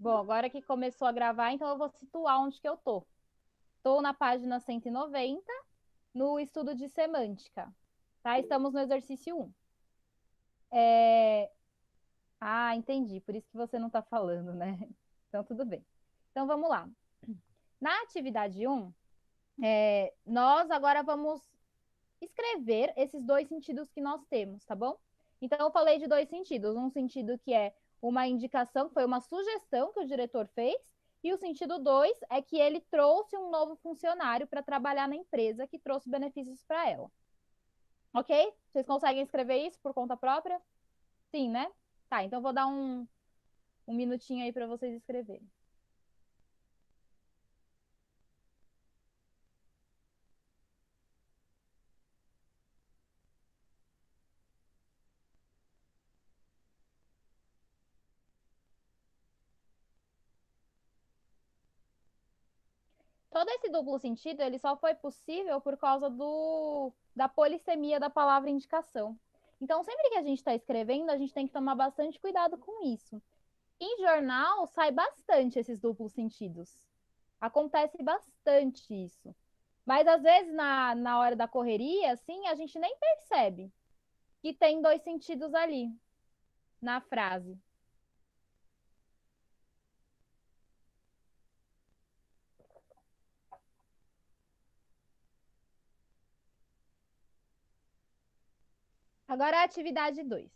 Bom, agora que começou a gravar, então eu vou situar onde que eu tô. Estou na página 190, no estudo de semântica, tá? Estamos no exercício 1. Ah, entendi, por isso que você não está falando, né? Então, tudo bem. Então, vamos lá. Na atividade 1, nós agora vamos escrever esses dois sentidos que nós temos, tá bom? Então, eu falei de dois sentidos. Um sentido que é uma indicação, que foi uma sugestão que o diretor fez, e o sentido 2 é que ele trouxe um novo funcionário para trabalhar na empresa, que trouxe benefícios para ela. Ok? Vocês conseguem escrever isso por conta própria? Sim, né? Tá, então eu vou dar um minutinho aí para vocês escreverem. Todo esse duplo sentido, ele só foi possível por causa da polissemia da palavra indicação. Então, sempre que a gente está escrevendo, a gente tem que tomar bastante cuidado com isso. Em jornal, sai bastante esses duplos sentidos. Acontece bastante isso. Mas, às vezes, na hora da correria, assim, a gente nem percebe que tem dois sentidos ali na frase. Agora, a atividade 2.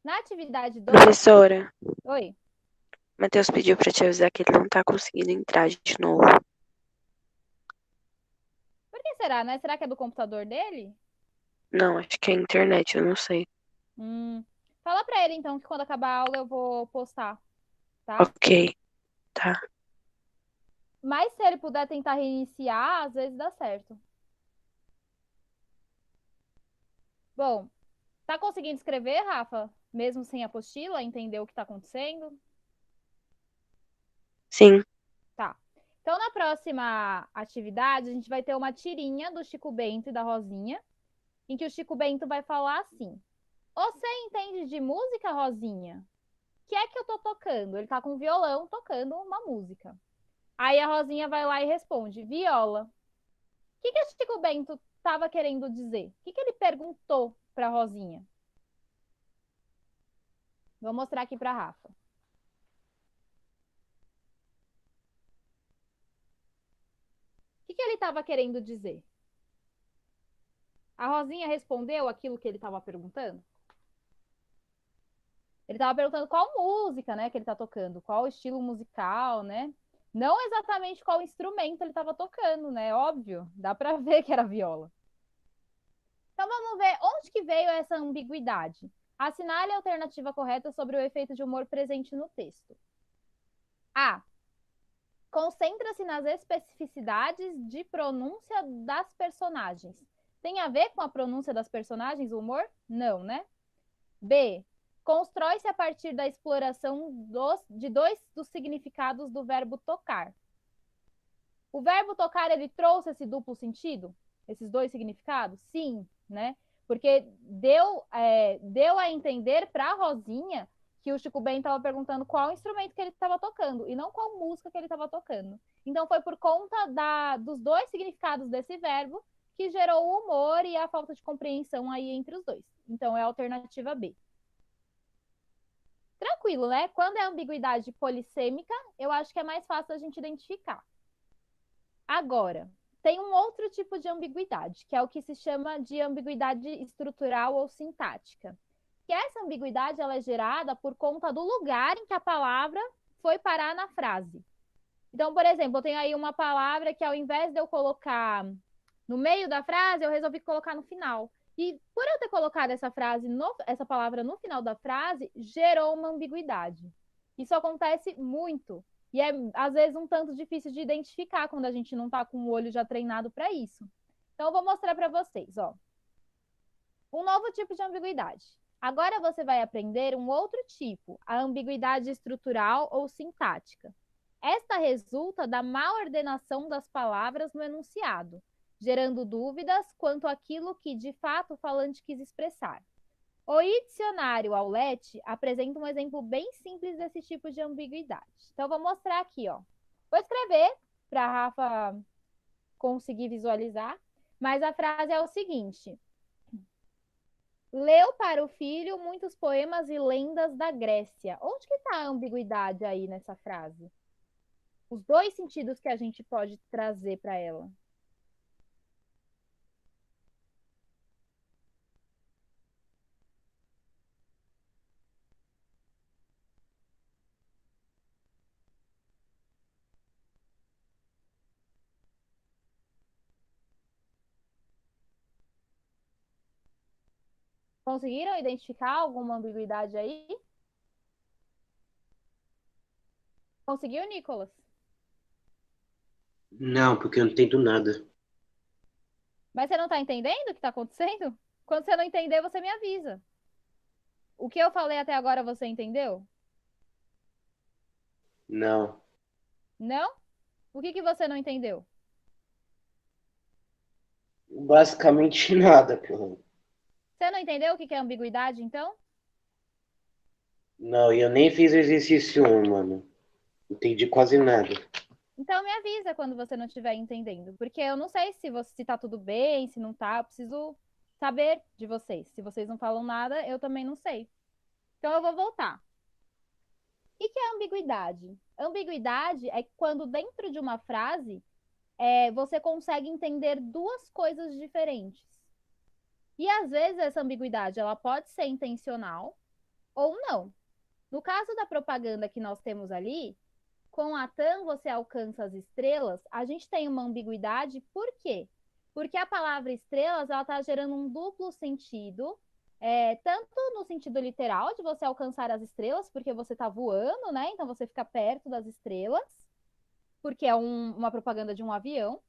Na atividade 2... Professora, Oi. Matheus pediu pra te avisar que ele não tá conseguindo entrar de novo. Por que será, né? Será que é do computador dele? Não, acho que é a internet, eu não sei. Fala pra ele, então, que quando acabar a aula eu vou postar, tá? Ok, tá. Mas se ele puder tentar reiniciar, às vezes dá certo. Bom, tá conseguindo escrever, Rafa? Mesmo sem apostila, entender o que tá acontecendo? Sim, Tá. Então, na próxima atividade, a gente vai ter uma tirinha do Chico Bento e da Rosinha, em que o Chico Bento vai falar assim: Você entende de música, Rosinha? O que é que eu tô tocando? Ele tá com violão tocando uma música. Aí a Rosinha vai lá e responde: Viola. O que o Chico Bento estava querendo dizer? O que ele perguntou para a Rosinha? Vou mostrar aqui para a Rafa. O que ele estava querendo dizer? A Rosinha respondeu aquilo que ele estava perguntando? Ele estava perguntando qual música, né, que ele está tocando, qual estilo musical, né? Não exatamente qual instrumento ele estava tocando, né? Óbvio, dá para ver que era viola. Então vamos ver onde que veio essa ambiguidade. Assinale a alternativa correta sobre o efeito de humor presente no texto. A. Concentra-se nas especificidades de pronúncia das personagens. Tem a ver com a pronúncia das personagens, o humor? Não, né? B. Constrói-se a partir da exploração de dois dos significados do verbo tocar. O verbo tocar, ele trouxe esse duplo sentido? Esses dois significados? Sim, né? Porque deu a entender para a Rosinha que o Chico Bento estava perguntando qual instrumento que ele estava tocando e não qual música que ele estava tocando. Então, foi por conta dos dois significados desse verbo que gerou o humor e a falta de compreensão aí entre os dois. Então, é a alternativa B. Tranquilo, né? Quando é ambiguidade polissêmica, eu acho que é mais fácil a gente identificar. Agora, tem um outro tipo de ambiguidade, que é o que se chama de ambiguidade estrutural ou sintática. Que essa ambiguidade ela é gerada por conta do lugar em que a palavra foi parar na frase. Então, por exemplo, eu tenho aí uma palavra que ao invés de eu colocar no meio da frase, eu resolvi colocar no final. E por eu ter colocado essa palavra no final da frase, gerou uma ambiguidade. Isso acontece muito. E é, às vezes, um tanto difícil de identificar quando a gente não está com o olho já treinado para isso. Então, eu vou mostrar para vocês, ó. Um novo tipo de ambiguidade. Agora você vai aprender um outro tipo, a ambiguidade estrutural ou sintática. Esta resulta da má ordenação das palavras no enunciado, gerando dúvidas quanto àquilo que, de fato, o falante quis expressar. O dicionário Aulete apresenta um exemplo bem simples desse tipo de ambiguidade. Então, vou mostrar aqui, ó. Vou escrever para a Rafa conseguir visualizar, mas a frase é o seguinte: leu para o filho muitos poemas e lendas da Grécia. Onde que está a ambiguidade aí nessa frase? Os dois sentidos que a gente pode trazer para ela. Conseguiram identificar alguma ambiguidade aí? Conseguiu, Nicolas? Não, porque eu não entendo nada. Mas você não está entendendo o que está acontecendo? Quando você não entender, você me avisa. O que eu falei até agora você entendeu? Não. Não? O que que você não entendeu? Basicamente nada, porra. Você não entendeu o que que é ambiguidade, então? Não, e eu nem fiz o exercício 1, mano. Entendi quase nada. Então me avisa quando você não estiver entendendo, porque eu não sei se tá tudo bem, se não tá, eu preciso saber de vocês. Se vocês não falam nada, eu também não sei. Então eu vou voltar. O que é ambiguidade? Ambiguidade é quando dentro de uma frase você consegue entender duas coisas diferentes. E às vezes essa ambiguidade ela pode ser intencional ou não. No caso da propaganda que nós temos ali, com a TAM você alcança as estrelas, a gente tem uma ambiguidade, por quê? Porque a palavra estrelas, ela está gerando um duplo sentido, tanto no sentido literal, de você alcançar as estrelas, porque você está voando, né? Então você fica perto das estrelas, porque é uma propaganda de um avião,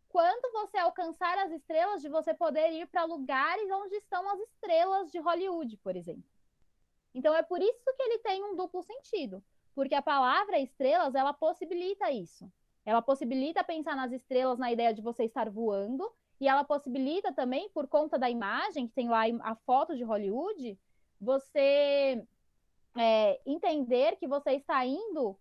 quanto você alcançar as estrelas, de você poder ir para lugares onde estão as estrelas de Hollywood, por exemplo. Então é por isso que ele tem um duplo sentido, porque a palavra estrelas, ela possibilita isso. Ela possibilita pensar nas estrelas na ideia de você estar voando, e ela possibilita também, por conta da imagem, que tem lá a foto de Hollywood, você entender que você está indo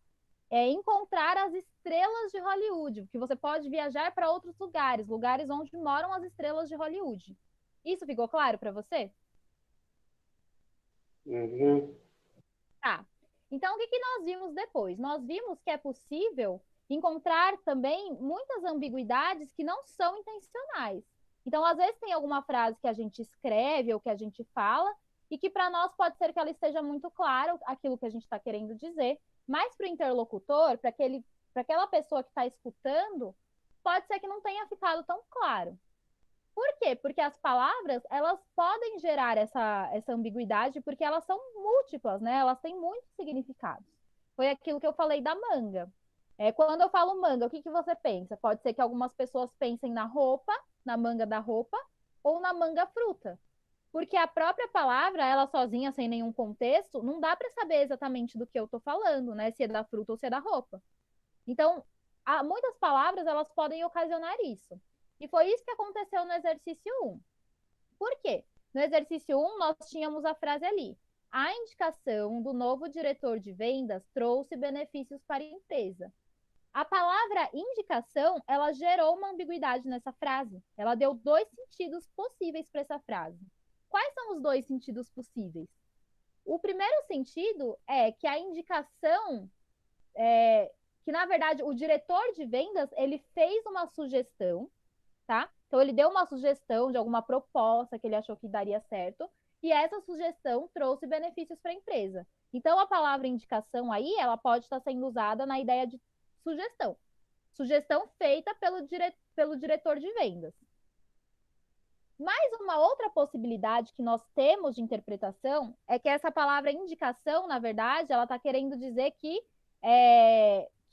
encontrar as estrelas de Hollywood, que você pode viajar para outros lugares, lugares onde moram as estrelas de Hollywood. Isso ficou claro para você? Uhum. Tá. Então, o que que nós vimos depois? Nós vimos que é possível encontrar também muitas ambiguidades que não são intencionais. Então, às vezes tem alguma frase que a gente escreve ou que a gente fala e que para nós pode ser que ela esteja muito claro aquilo que a gente está querendo dizer, mas para o interlocutor, para aquela pessoa que está escutando, pode ser que não tenha ficado tão claro. Por quê? Porque as palavras, elas podem gerar essa ambiguidade porque elas são múltiplas, né? Elas têm muitos significados. Foi aquilo que eu falei da manga. Quando eu falo manga, o que que você pensa? Pode ser que algumas pessoas pensem na roupa, na manga da roupa, ou na manga fruta. Porque a própria palavra, ela sozinha, sem nenhum contexto, não dá para saber exatamente do que eu estou falando, né? Se é da fruta ou se é da roupa. Então, muitas palavras, elas podem ocasionar isso. E foi isso que aconteceu no exercício 1. Por quê? No exercício 1, nós tínhamos a frase ali. A indicação do novo diretor de vendas trouxe benefícios para a empresa. A palavra indicação, ela gerou uma ambiguidade nessa frase. Ela deu dois sentidos possíveis para essa frase. Quais são os dois sentidos possíveis? O primeiro sentido é que a indicação que na verdade o diretor de vendas ele fez uma sugestão, tá? Então ele deu uma sugestão de alguma proposta que ele achou que daria certo e essa sugestão trouxe benefícios para a empresa. Então a palavra indicação aí ela pode estar sendo usada na ideia de sugestão, sugestão feita pelo diretor de vendas. Mais uma outra possibilidade que nós temos de interpretação é que essa palavra indicação, na verdade, ela está querendo dizer que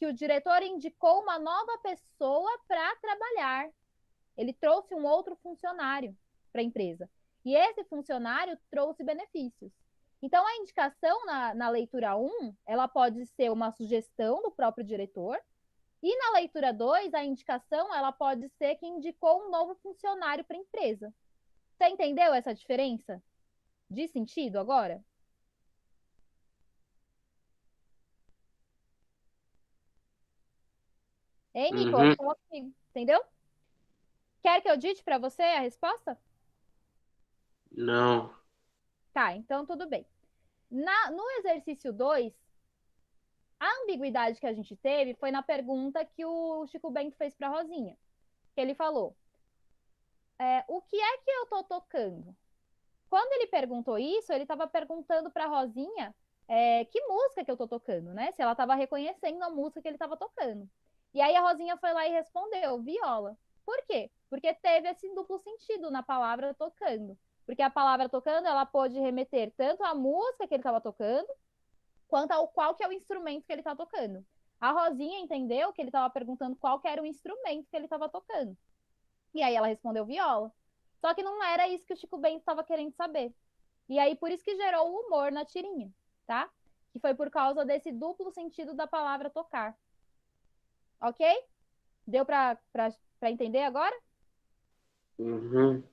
o diretor indicou uma nova pessoa para trabalhar. Ele trouxe um outro funcionário para a empresa. E esse funcionário trouxe benefícios. Então, a indicação na leitura 1, ela pode ser uma sugestão do próprio diretor, e na leitura 2, a indicação ela pode ser que indicou um novo funcionário para a empresa. Você entendeu essa diferença? De sentido agora? Hein, Nicolas? Uhum. Fala comigo, entendeu? Quer que eu dite para você a resposta? Não. Tá, então tudo bem. No exercício 2, a ambiguidade que a gente teve foi na pergunta que o Chico Bento fez para Rosinha. Que ele falou: o que é que eu tô tocando? Quando ele perguntou isso, ele estava perguntando para Rosinha que música que eu tô tocando, né? Se ela estava reconhecendo a música que ele estava tocando. E aí a Rosinha foi lá e respondeu: viola. Por quê? Porque teve esse duplo sentido na palavra tocando. Porque a palavra tocando, ela pode remeter tanto à música que ele estava tocando, quanto ao qual que é o instrumento que ele está tocando. A Rosinha entendeu que ele estava perguntando qual que era o instrumento que ele estava tocando. E aí ela respondeu viola. Só que não era isso que o Chico Bento estava querendo saber. E aí por isso que gerou o humor na tirinha, tá? Que foi por causa desse duplo sentido da palavra tocar. Ok? Deu para entender agora? Uhum.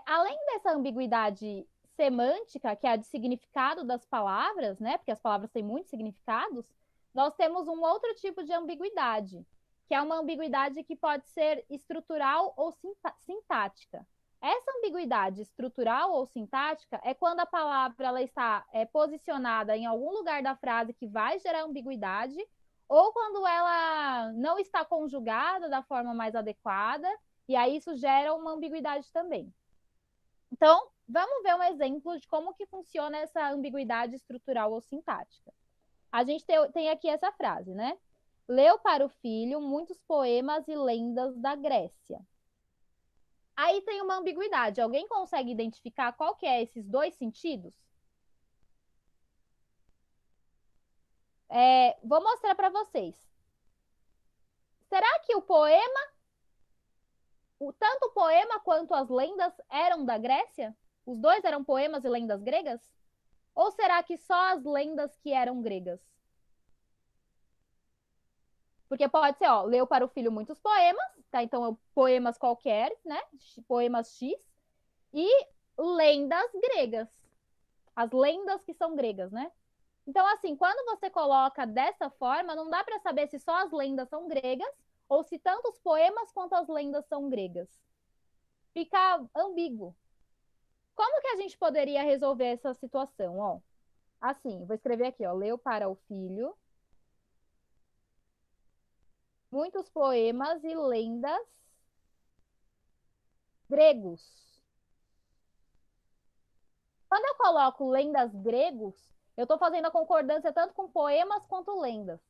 Além dessa ambiguidade semântica, que é a de significado das palavras, né? Porque as palavras têm muitos significados, nós temos um outro tipo de ambiguidade, que é uma ambiguidade que pode ser estrutural ou sintática. Essa ambiguidade estrutural ou sintática é quando a palavra ela está posicionada em algum lugar da frase que vai gerar ambiguidade, ou quando ela não está conjugada da forma mais adequada, e aí isso gera uma ambiguidade também. Então, vamos ver um exemplo de como que funciona essa ambiguidade estrutural ou sintática. A gente tem aqui essa frase, né? Leu para o filho muitos poemas e lendas da Grécia. Aí tem uma ambiguidade. Alguém consegue identificar qual que é esses dois sentidos? Vou mostrar para vocês. Será que tanto o poema quanto as lendas eram da Grécia? Os dois eram poemas e lendas gregas? Ou será que só as lendas que eram gregas? Porque pode ser, ó, leu para o filho muitos poemas, tá? Então, poemas qualquer, né? Poemas X. E lendas gregas. As lendas que são gregas, né? Então, assim, quando você coloca dessa forma, não dá para saber se só as lendas são gregas ou se tanto os poemas quanto as lendas são gregas. Fica ambíguo. Como que a gente poderia resolver essa situação? Ó, assim, vou escrever aqui, ó, leu para o filho muitos poemas e lendas gregos. Quando eu coloco lendas gregos, eu estou fazendo a concordância tanto com poemas quanto lendas.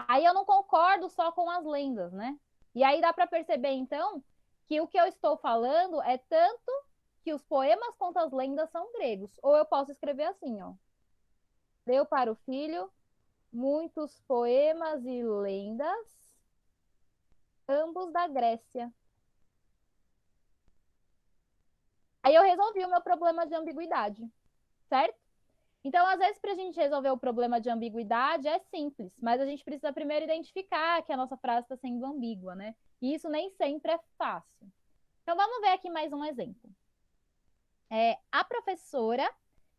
Aí eu não concordo só com as lendas, né? E aí dá para perceber, então, que o que eu estou falando é tanto que os poemas quanto as lendas são gregos. Ou eu posso escrever assim, ó. Deu para o filho muitos poemas e lendas, ambos da Grécia. Aí eu resolvi o meu problema de ambiguidade, certo? Então, às vezes, para a gente resolver o problema de ambiguidade é simples, mas a gente precisa primeiro identificar que a nossa frase está sendo ambígua, né? E isso nem sempre é fácil. Então, vamos ver aqui mais um exemplo. A professora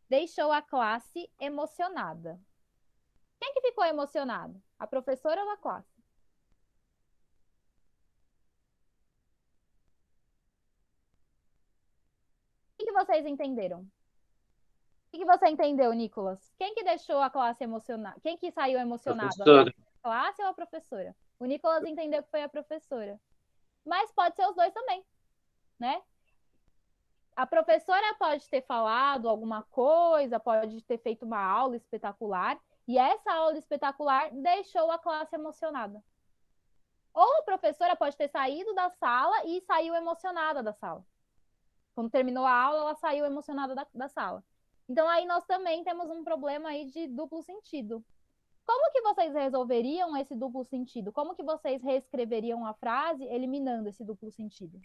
deixou a classe emocionada. Quem que ficou emocionado? A professora ou a classe? O que vocês entenderam? O que você entendeu, Nicolas? Quem que deixou a classe emocionada? Quem que saiu emocionado? A Professora. classe ou a professora? O Nicolas entendeu que foi a professora. Mas pode ser os dois também, né? A professora pode ter falado alguma coisa, pode ter feito uma aula espetacular, e essa aula espetacular deixou a classe emocionada. Ou a professora pode ter saído da sala e saiu emocionada da sala. Quando terminou a aula, ela saiu emocionada da sala. Então, aí nós também temos um problema aí de duplo sentido. Como que vocês resolveriam esse duplo sentido? Como que vocês reescreveriam a frase eliminando esse duplo sentido?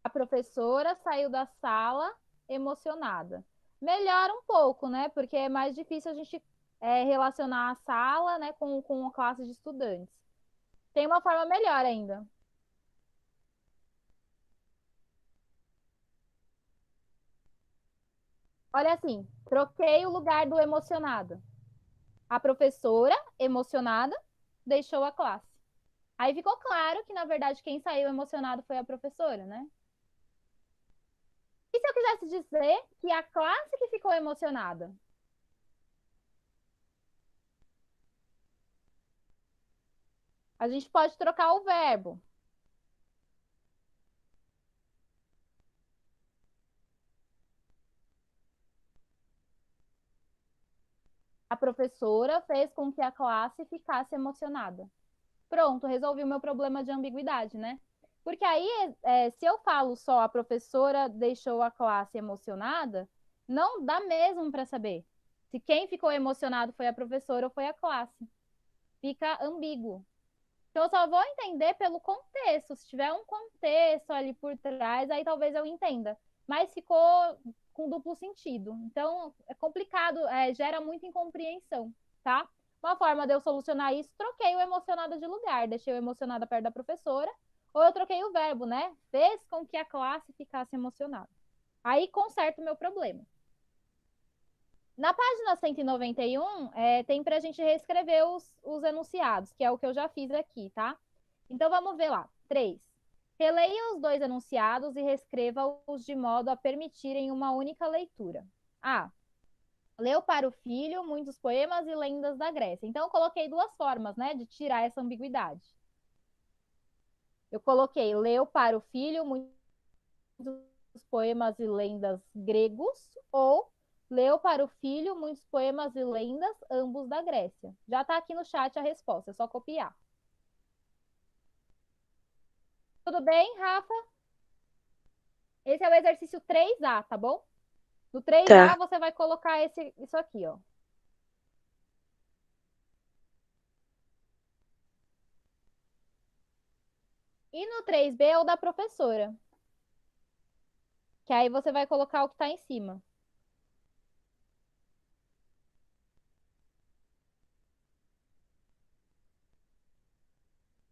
A professora saiu da sala emocionada. melhora um pouco, né? Porque é mais difícil a gente relacionar a sala, né, com a classe de estudantes. Tem uma forma melhor ainda. Olha assim, troquei o lugar do emocionado. A professora, emocionada, deixou a classe. Aí ficou claro que, na verdade, quem saiu emocionado foi a professora, né? E se eu quisesse dizer que a classe que ficou emocionada? A gente pode trocar o verbo. A professora fez com que a classe ficasse emocionada. Pronto, resolvi o meu problema de ambiguidade, né? Porque aí, se eu falo só a professora deixou a classe emocionada, não dá mesmo para saber se quem ficou emocionado foi a professora ou foi a classe. Fica ambíguo. Então, eu só vou entender pelo contexto. Se tiver um contexto ali por trás, aí talvez eu entenda. Mas ficou com duplo sentido. Então, é complicado, gera muita incompreensão, tá? Uma forma de eu solucionar isso, troquei o emocionada de lugar. Deixei o emocionada perto da professora. Ou eu troquei o verbo, né? Fez com que a classe ficasse emocionada. Aí, conserto o meu problema. Na página 191, tem para a gente reescrever os enunciados, que é o que eu já fiz aqui, tá? Então, vamos ver lá. 3. Releia os dois enunciados e reescreva-os de modo a permitirem uma única leitura. A. Leu para o filho muitos poemas e lendas da Grécia. Então, eu coloquei duas formas, né, de tirar essa ambiguidade. Eu coloquei leu para o filho muitos poemas e lendas gregos ou leu para o filho muitos poemas e lendas, ambos da Grécia. Já está aqui no chat a resposta, é só copiar. Tudo bem, Rafa? Esse é o exercício 3A, tá bom? No 3A Tá. você vai colocar isso aqui, ó. E no 3B é o da professora. Que aí você vai colocar o que está em cima.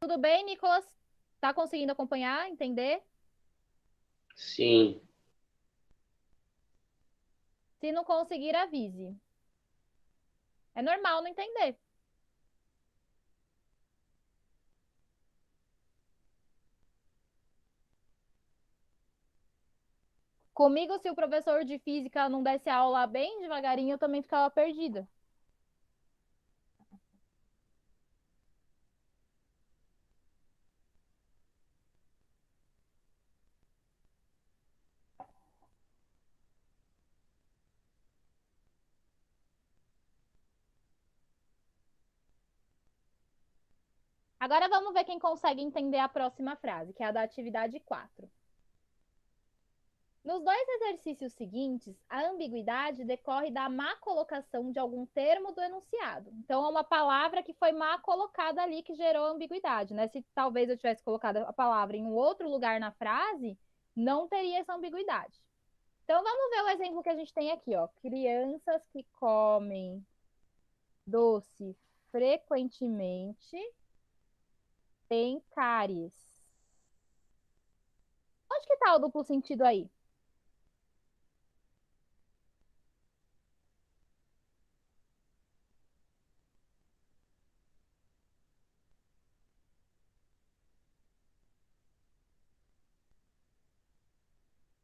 Tudo bem, Nicolas? Tá conseguindo acompanhar, entender? Sim. Se não conseguir, avise. É normal não entender. Comigo, se o professor de física não desse a aula bem devagarinho, eu também ficava perdida. Agora vamos ver quem consegue entender a próxima frase, que é a da atividade 4. Nos dois exercícios seguintes, a ambiguidade decorre da má colocação de algum termo do enunciado. Então, é uma palavra que foi má colocada ali que gerou ambiguidade, né? Se talvez eu tivesse colocado a palavra em um outro lugar na frase, não teria essa ambiguidade. Então, vamos ver o exemplo que a gente tem aqui, ó. Crianças que comem doce frequentemente têm cáries. Onde que tá o duplo sentido aí?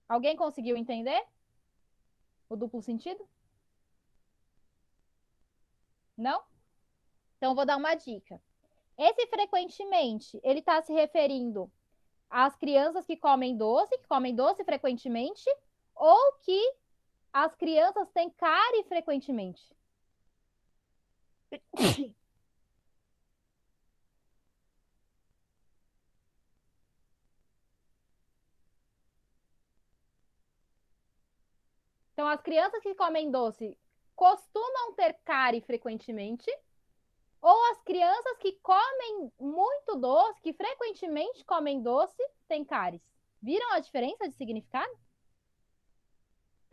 Alguém conseguiu entender o duplo sentido? Não? Então, vou dar uma dica. Esse frequentemente, ele está se referindo às crianças que comem doce frequentemente, ou que as crianças têm cárie frequentemente. Então, as crianças que comem doce costumam ter cárie frequentemente, ou as crianças que comem muito doce, que frequentemente comem doce, têm cáries. Viram a diferença de significado?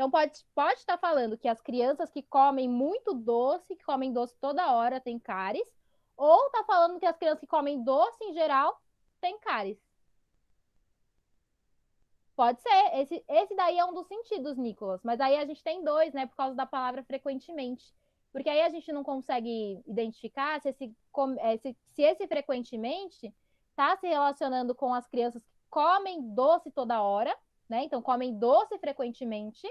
Então, pode estar falando que as crianças que comem muito doce, que comem doce toda hora, têm cáries, ou está falando que as crianças que comem doce em geral têm cáries. Pode ser, esse daí é um dos sentidos, Nicolas, mas aí a gente tem dois, né, por causa da palavra frequentemente. Porque aí a gente não consegue identificar se esse frequentemente está se relacionando com as crianças que comem doce toda hora, né? Então, comem doce frequentemente,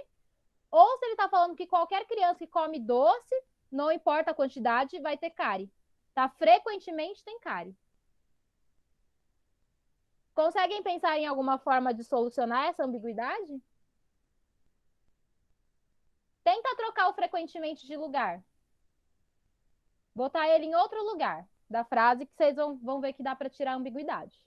ou se ele está falando que qualquer criança que come doce, não importa a quantidade, vai ter cárie. Tá? Frequentemente tem cárie. Conseguem pensar em alguma forma de solucionar essa ambiguidade? Tenta trocar o frequentemente de lugar. Botar ele em outro lugar da frase que vocês vão ver que dá para tirar a ambiguidade.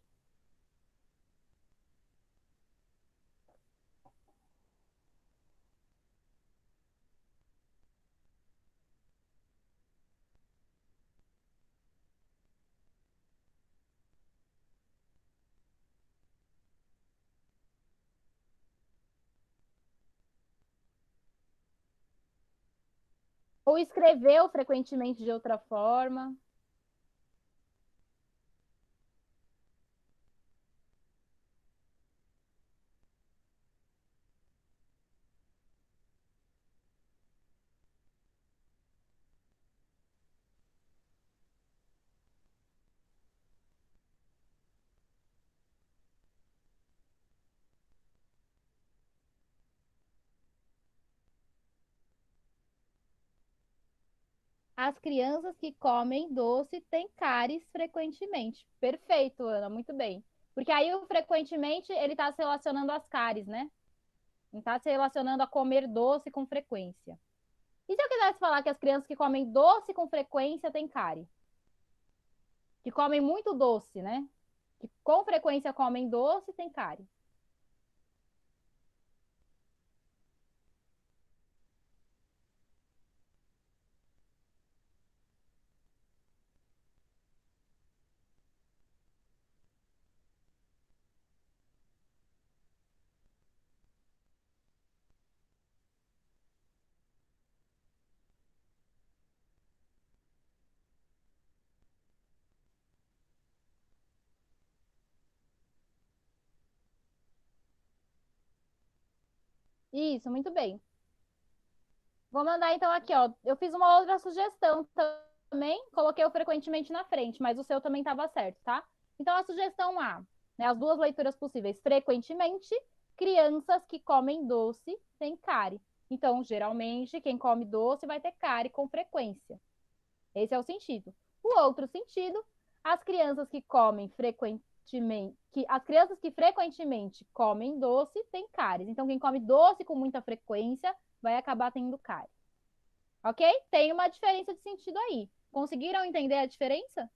Ou escreveu frequentemente de outra forma. As crianças que comem doce têm cáries frequentemente. Perfeito, Ana, muito bem. Porque aí o frequentemente ele está se relacionando às cáries, né? Não está se relacionando a comer doce com frequência. E se eu quisesse falar que as crianças que comem doce com frequência têm cárie? Que comem muito doce, né? Que com frequência comem doce têm cárie. Isso, muito bem. Vou mandar então aqui, ó. Eu fiz uma outra sugestão também, coloquei o frequentemente na frente, mas o seu também estava certo, tá? Então a sugestão A, né, as duas leituras possíveis. Frequentemente, crianças que comem doce têm cárie. Então, geralmente, quem come doce vai ter cárie com frequência. Esse é o sentido. O outro sentido, as crianças que comem frequentemente, as crianças que frequentemente comem doce têm cáries. Então, quem come doce com muita frequência vai acabar tendo cárie. Ok? Tem uma diferença de sentido aí. Conseguiram entender a diferença?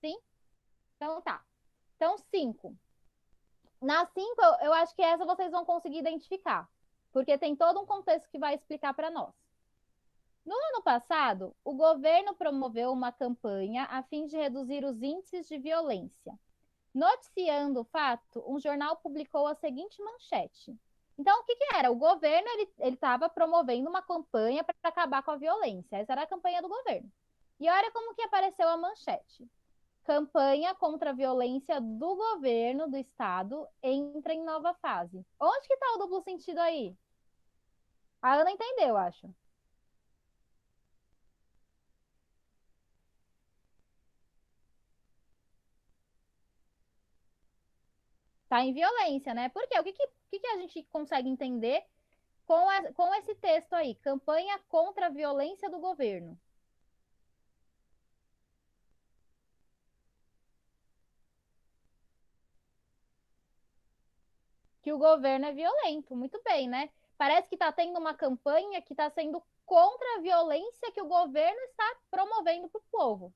Sim? Então tá. Então, 5. Na 5, eu acho que essa vocês vão conseguir identificar, porque tem todo um contexto que vai explicar para nós. No ano passado, o governo promoveu uma campanha a fim de reduzir os índices de violência. Noticiando o fato, um jornal publicou a seguinte manchete. Então, o que era? O governo ele estava promovendo uma campanha para acabar com a violência. Essa era a campanha do governo. E olha como que apareceu a manchete. Campanha contra a violência do governo do estado entra em nova fase. Onde que está o duplo sentido aí? A Ana entendeu, acho. Tá em violência, né? Por quê? O que a gente consegue entender com esse texto aí? Campanha contra a violência do governo. Que o governo é violento. Muito bem, né? Parece que está tendo uma campanha que está sendo contra a violência que o governo está promovendo para o povo.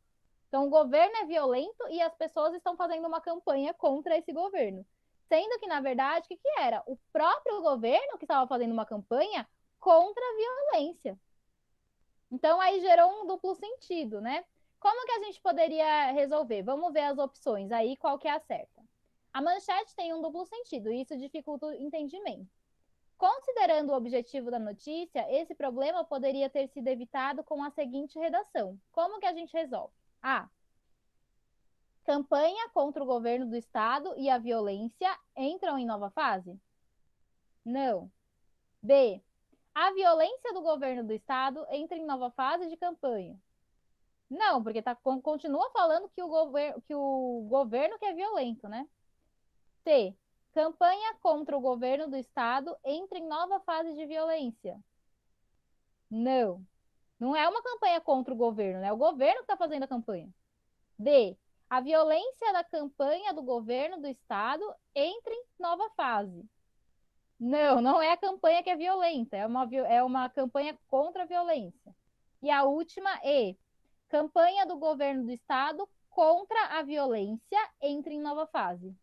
Então, o governo é violento e as pessoas estão fazendo uma campanha contra esse governo. Sendo que, na verdade, o que era? O próprio governo que estava fazendo uma campanha contra a violência. Então, aí gerou um duplo sentido, né? Como que a gente poderia resolver? Vamos ver as opções aí, qual que é a certa. A manchete tem um duplo sentido e isso dificulta o entendimento. Considerando o objetivo da notícia, esse problema poderia ter sido evitado com a seguinte redação. Como que a gente resolve? A. Campanha contra o governo do estado e a violência entram em nova fase? Não. B. A violência do governo do estado entra em nova fase de campanha? Não, porque continua falando que o governo que é violento, né? C. Campanha contra o governo do estado entra em nova fase de violência? Não. Não é uma campanha contra o governo, né? É o governo que está fazendo a campanha. D. A violência da campanha do governo do estado entra em nova fase? Não, não é a campanha que é violenta, é uma campanha contra a violência. E a última é campanha do governo do estado contra a violência entra em nova fase.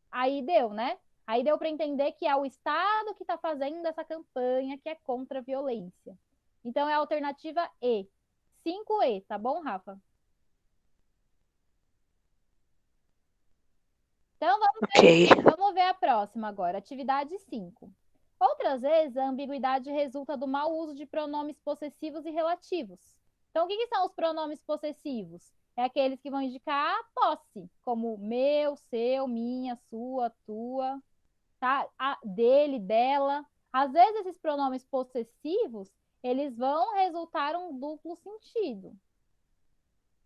Aí deu, né? Aí deu para entender que é o estado que está fazendo essa campanha que é contra a violência. Então é a alternativa E. 5E, tá bom, Rafa? Então Ok. vamos ver a próxima agora, atividade 5. Outras vezes, a ambiguidade resulta do mau uso de pronomes possessivos e relativos. Então, o que são os pronomes possessivos? É aqueles que vão indicar a posse, como meu, seu, minha, sua, tua, tá? Dele, dela. Às vezes, esses pronomes possessivos, eles vão resultar um duplo sentido.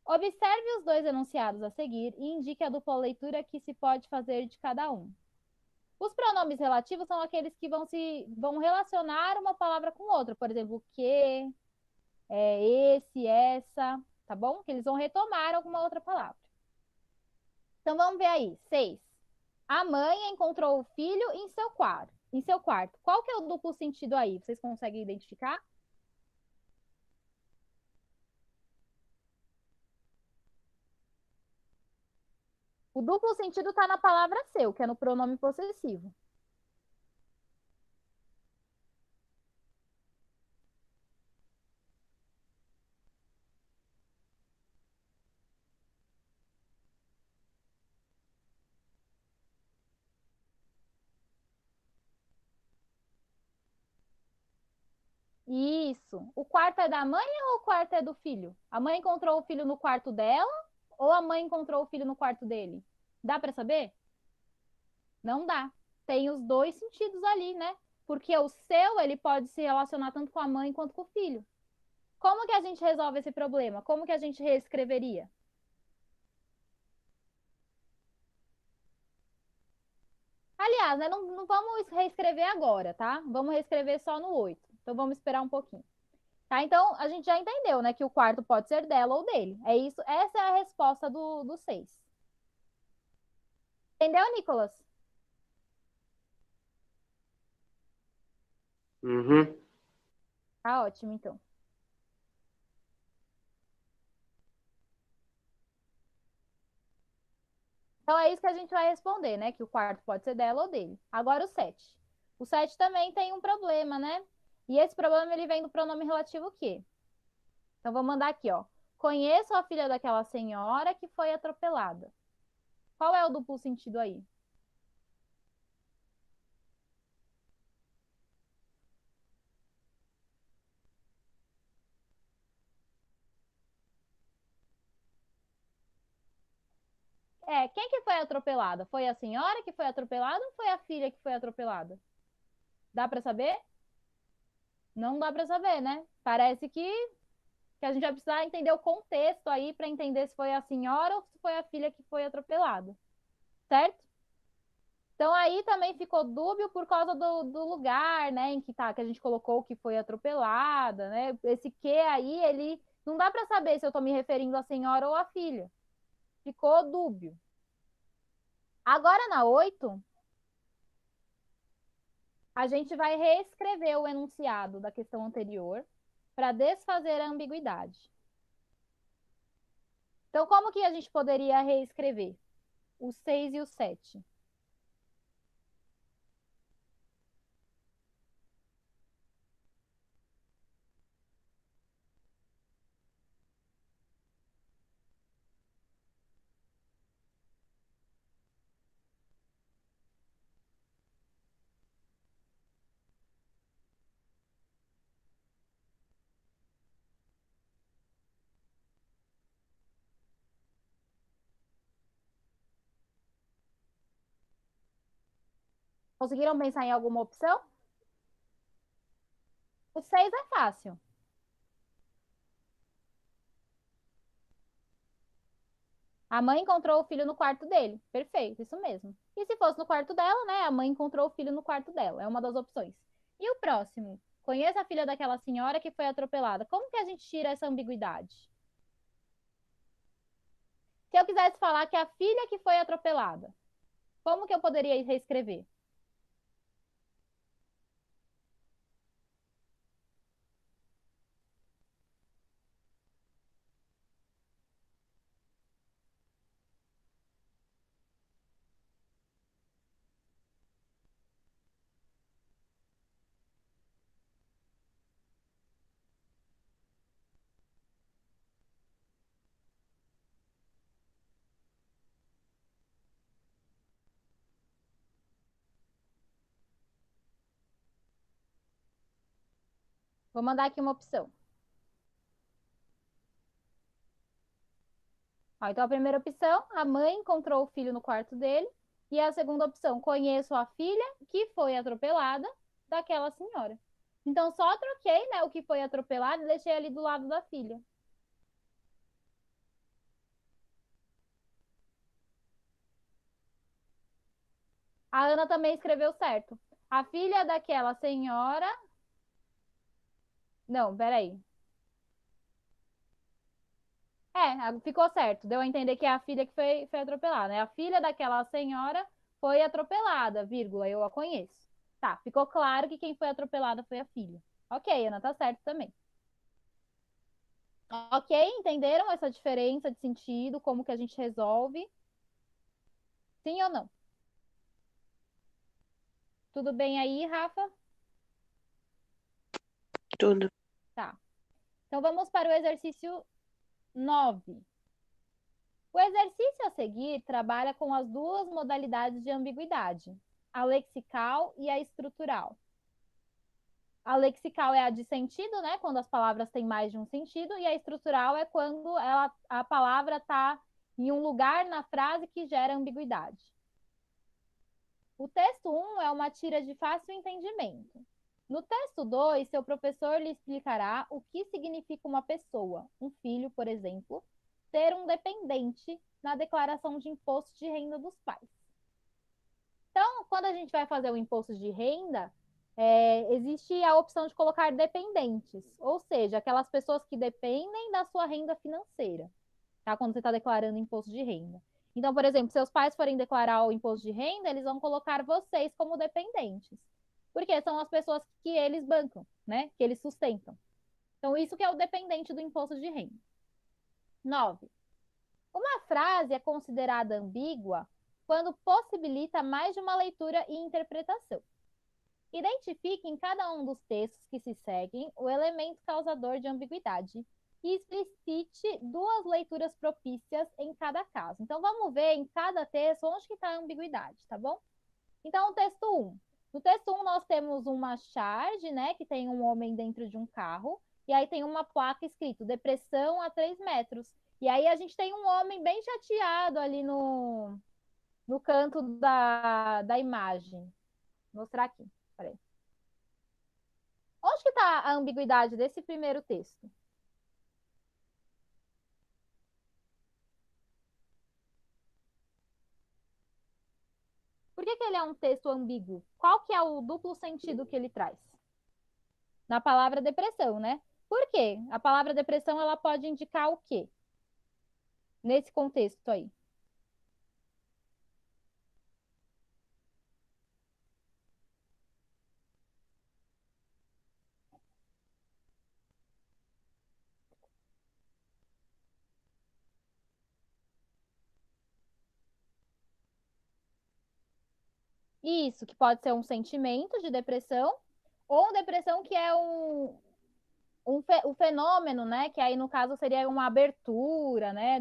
Observe os dois enunciados a seguir e indique a dupla leitura que se pode fazer de cada um. Os pronomes relativos são aqueles que vão relacionar uma palavra com outra, por exemplo, que, esse, essa, tá bom? Que eles vão retomar alguma outra palavra. Então vamos ver aí. 6. A mãe encontrou o filho em seu quarto. Qual que é o duplo sentido aí? Vocês conseguem identificar? O duplo sentido está na palavra seu, que é no pronome possessivo. Isso. O quarto é da mãe ou o quarto é do filho? A mãe encontrou o filho no quarto dela ou a mãe encontrou o filho no quarto dele? Dá para saber? Não dá. Tem os dois sentidos ali, né? Porque o seu, ele pode se relacionar tanto com a mãe quanto com o filho. Como que a gente resolve esse problema? Como que a gente reescreveria? Aliás, né, não vamos reescrever agora, tá? Vamos reescrever só no 8. Então vamos esperar um pouquinho. Tá? Então, a gente já entendeu, né, que o quarto pode ser dela ou dele. É isso, essa é a resposta do 6. Entendeu, Nicolas? Uhum. Tá ótimo, então. Então, é isso que a gente vai responder, né? Que o quarto pode ser dela ou dele. Agora, o 7. O 7 também tem um problema, né? E esse problema, ele vem do pronome relativo o quê? Então, vou mandar aqui, ó. Conheço a filha daquela senhora que foi atropelada. Qual é o duplo sentido aí? Quem que foi atropelada? Foi a senhora que foi atropelada ou foi a filha que foi atropelada? Dá para saber? Não dá para saber, né? Parece que a gente vai precisar entender o contexto aí para entender se foi a senhora ou se foi a filha que foi atropelada, certo? Então aí também ficou dúbio por causa do lugar, né, em que tá, que a gente colocou que foi atropelada, né? Esse que aí, ele não dá para saber se eu tô me referindo à senhora ou à filha. Ficou dúbio. Agora na 8, a gente vai reescrever o enunciado da questão anterior para desfazer a ambiguidade. Então, como que a gente poderia reescrever o 6 e o 7? Conseguiram pensar em alguma opção? O 6 é fácil. A mãe encontrou o filho no quarto dele. Perfeito, isso mesmo. E se fosse no quarto dela, né? A mãe encontrou o filho no quarto dela. É uma das opções. E o próximo? Conheça a filha daquela senhora que foi atropelada. Como que a gente tira essa ambiguidade? Se eu quisesse falar que é a filha que foi atropelada, como que eu poderia reescrever? Vou mandar aqui uma opção. Ó, então, a primeira opção, a mãe encontrou o filho no quarto dele. E a segunda opção, conheço a filha que foi atropelada daquela senhora. Então, só troquei, né, o que foi atropelado e deixei ali do lado da filha. A Ana também escreveu certo. A filha daquela senhora. Não, peraí. Ficou certo. Deu a entender que é a filha que foi atropelada, né? A filha daquela senhora foi atropelada, vírgula, eu a conheço. Tá, ficou claro que quem foi atropelada foi a filha. Ok, Ana, tá certo também. Ok, entenderam essa diferença de sentido, como que a gente resolve? Sim ou não? Tudo bem aí, Rafa? Tudo. Tá. Então vamos para o exercício 9. O exercício a seguir trabalha com as duas modalidades de ambiguidade, a lexical e a estrutural. A lexical é a de sentido, né? Quando as palavras têm mais de um sentido, e a estrutural é quando a palavra está em um lugar na frase que gera ambiguidade. O texto 1 é uma tira de fácil entendimento. No texto 2, seu professor lhe explicará o que significa uma pessoa, um filho, por exemplo, ser um dependente na declaração de imposto de renda dos pais. Então, quando a gente vai fazer o imposto de renda, existe a opção de colocar dependentes, ou seja, aquelas pessoas que dependem da sua renda financeira, tá? Quando você está declarando imposto de renda. Então, por exemplo, se seus pais forem declarar o imposto de renda, eles vão colocar vocês como dependentes, porque são as pessoas que eles bancam, né? Que eles sustentam. Então, isso que é o dependente do imposto de renda. 9. Uma frase é considerada ambígua quando possibilita mais de uma leitura e interpretação. Identifique em cada um dos textos que se seguem o elemento causador de ambiguidade e explicite duas leituras propícias em cada caso. Então, vamos ver em cada texto onde que está a ambiguidade, tá bom? Então, o texto 1. No texto 1, nós temos uma charge, né, que tem um homem dentro de um carro, e aí tem uma placa escrito depressão a 3 metros. E aí a gente tem um homem bem chateado ali no canto da imagem. Vou mostrar aqui, peraí. Onde que está a ambiguidade desse primeiro texto? Por que ele é um texto ambíguo? Qual que é o duplo sentido que ele traz? Na palavra depressão, né? Por quê? A palavra depressão ela pode indicar o quê? Nesse contexto aí. Isso, que pode ser um sentimento de depressão, ou depressão que é um fenômeno, né? Que aí, no caso, seria uma abertura, né?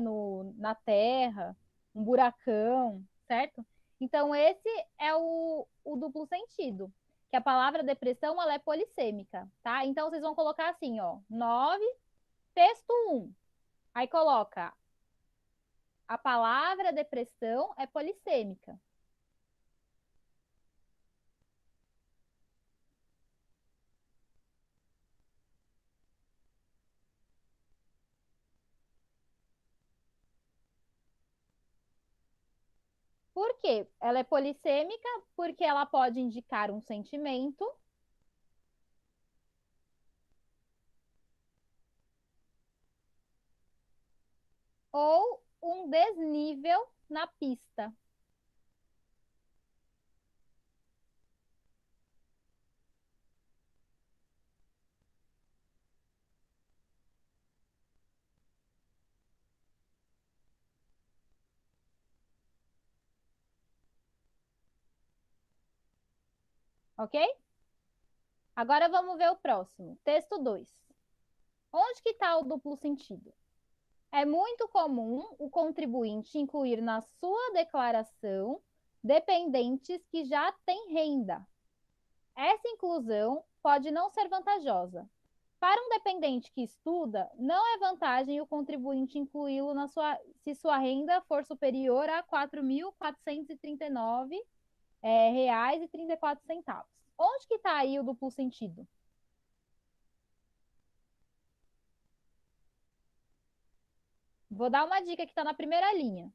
Na terra, um buracão, certo? Então, esse é o duplo sentido. Que a palavra depressão, ela é polissêmica, tá? Então, vocês vão colocar assim, ó. 9, texto 1. Aí coloca a palavra depressão é polissêmica. Por quê? Ela é polissêmica porque ela pode indicar um sentimento ou um desnível na pista. Ok? Agora vamos ver o próximo. Texto 2. Onde que está o duplo sentido? É muito comum o contribuinte incluir na sua declaração dependentes que já têm renda. Essa inclusão pode não ser vantajosa. Para um dependente que estuda, não é vantagem o contribuinte incluí-lo se sua renda for superior a R$ 4.439 reais e 34 centavos. Onde que está aí o duplo sentido? Vou dar uma dica que está na primeira linha.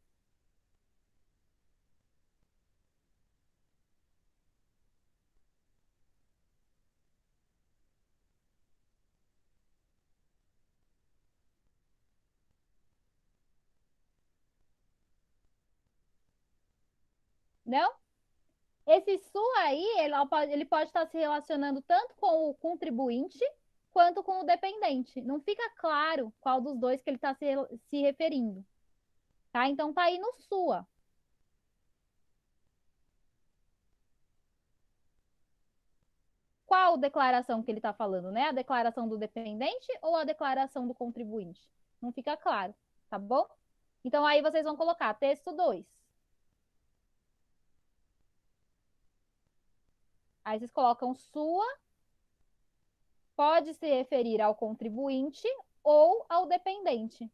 Não? Esse su aí, ele pode estar se relacionando tanto com o contribuinte quanto com o dependente. Não fica claro qual dos dois que ele está se referindo. Tá? Então tá aí no sua. Qual declaração que ele está falando, né? A declaração do dependente ou a declaração do contribuinte? Não fica claro, tá bom? Então aí vocês vão colocar texto 2. Aí vocês colocam sua, pode se referir ao contribuinte ou ao dependente.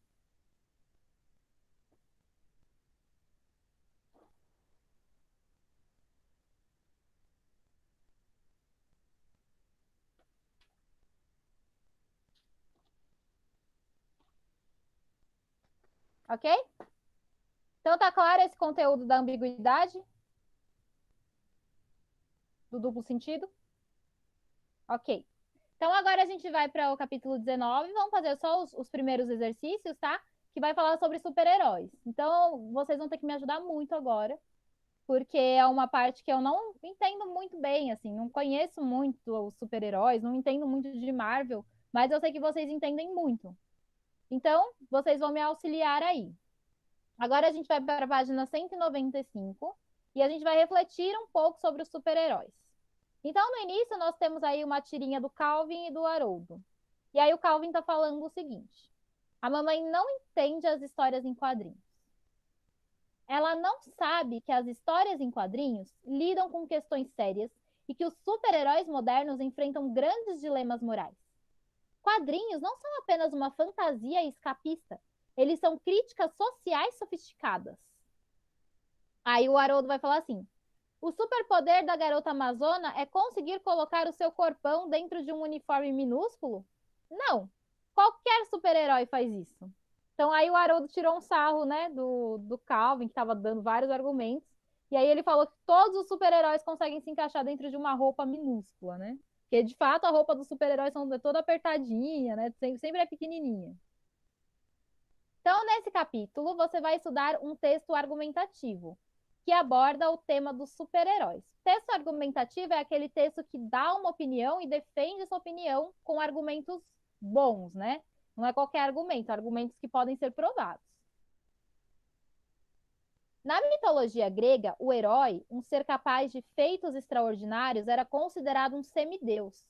Ok? Então tá claro esse conteúdo da ambiguidade? Do duplo sentido? Ok. Então agora a gente vai para o capítulo 19, vamos fazer só os primeiros exercícios, tá? Que vai falar sobre super-heróis. Então vocês vão ter que me ajudar muito agora, porque é uma parte que eu não entendo muito bem, assim, não conheço muito os super-heróis, não entendo muito de Marvel, mas eu sei que vocês entendem muito. Então, vocês vão me auxiliar aí. Agora a gente vai para a página 195 e a gente vai refletir um pouco sobre os super-heróis. Então, no início, nós temos aí uma tirinha do Calvin e do Haroldo. E aí o Calvin está falando o seguinte: a mamãe não entende as histórias em quadrinhos. Ela não sabe que as histórias em quadrinhos lidam com questões sérias e que os super-heróis modernos enfrentam grandes dilemas morais. Quadrinhos não são apenas uma fantasia escapista, eles são críticas sociais sofisticadas. Aí o Haroldo vai falar assim: o superpoder da garota amazona é conseguir colocar o seu corpão dentro de um uniforme minúsculo? Não. Qualquer super-herói faz isso. Então aí o Haroldo tirou um sarro, né, do Calvin, que estava dando vários argumentos. E aí ele falou que todos os super-heróis conseguem se encaixar dentro de uma roupa minúscula, né? Porque de fato a roupa dos super-heróis é toda apertadinha, né? Sempre é pequenininha. Então, nesse capítulo, você vai estudar um texto argumentativo que aborda o tema dos super-heróis. Texto argumentativo é aquele texto que dá uma opinião e defende essa opinião com argumentos bons, né? Não é qualquer argumento, argumentos que podem ser provados. Na mitologia grega, o herói, um ser capaz de feitos extraordinários, era considerado um semideus,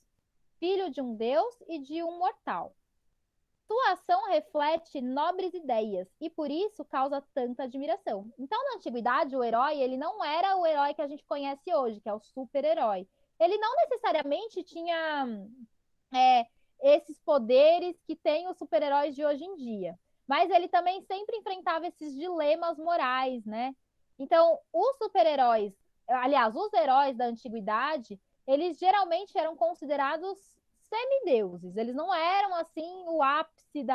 filho de um deus e de um mortal. Sua ação reflete nobres ideias e por isso causa tanta admiração. Então, na antiguidade, o herói, ele não era o herói que a gente conhece hoje, que é o super-herói. Ele não necessariamente tinha esses poderes que têm os super-heróis de hoje em dia. Mas ele também sempre enfrentava esses dilemas morais, né? Então, os super-heróis, aliás, os heróis da antiguidade, eles geralmente eram considerados semideuses. Eles não eram, assim, o ápice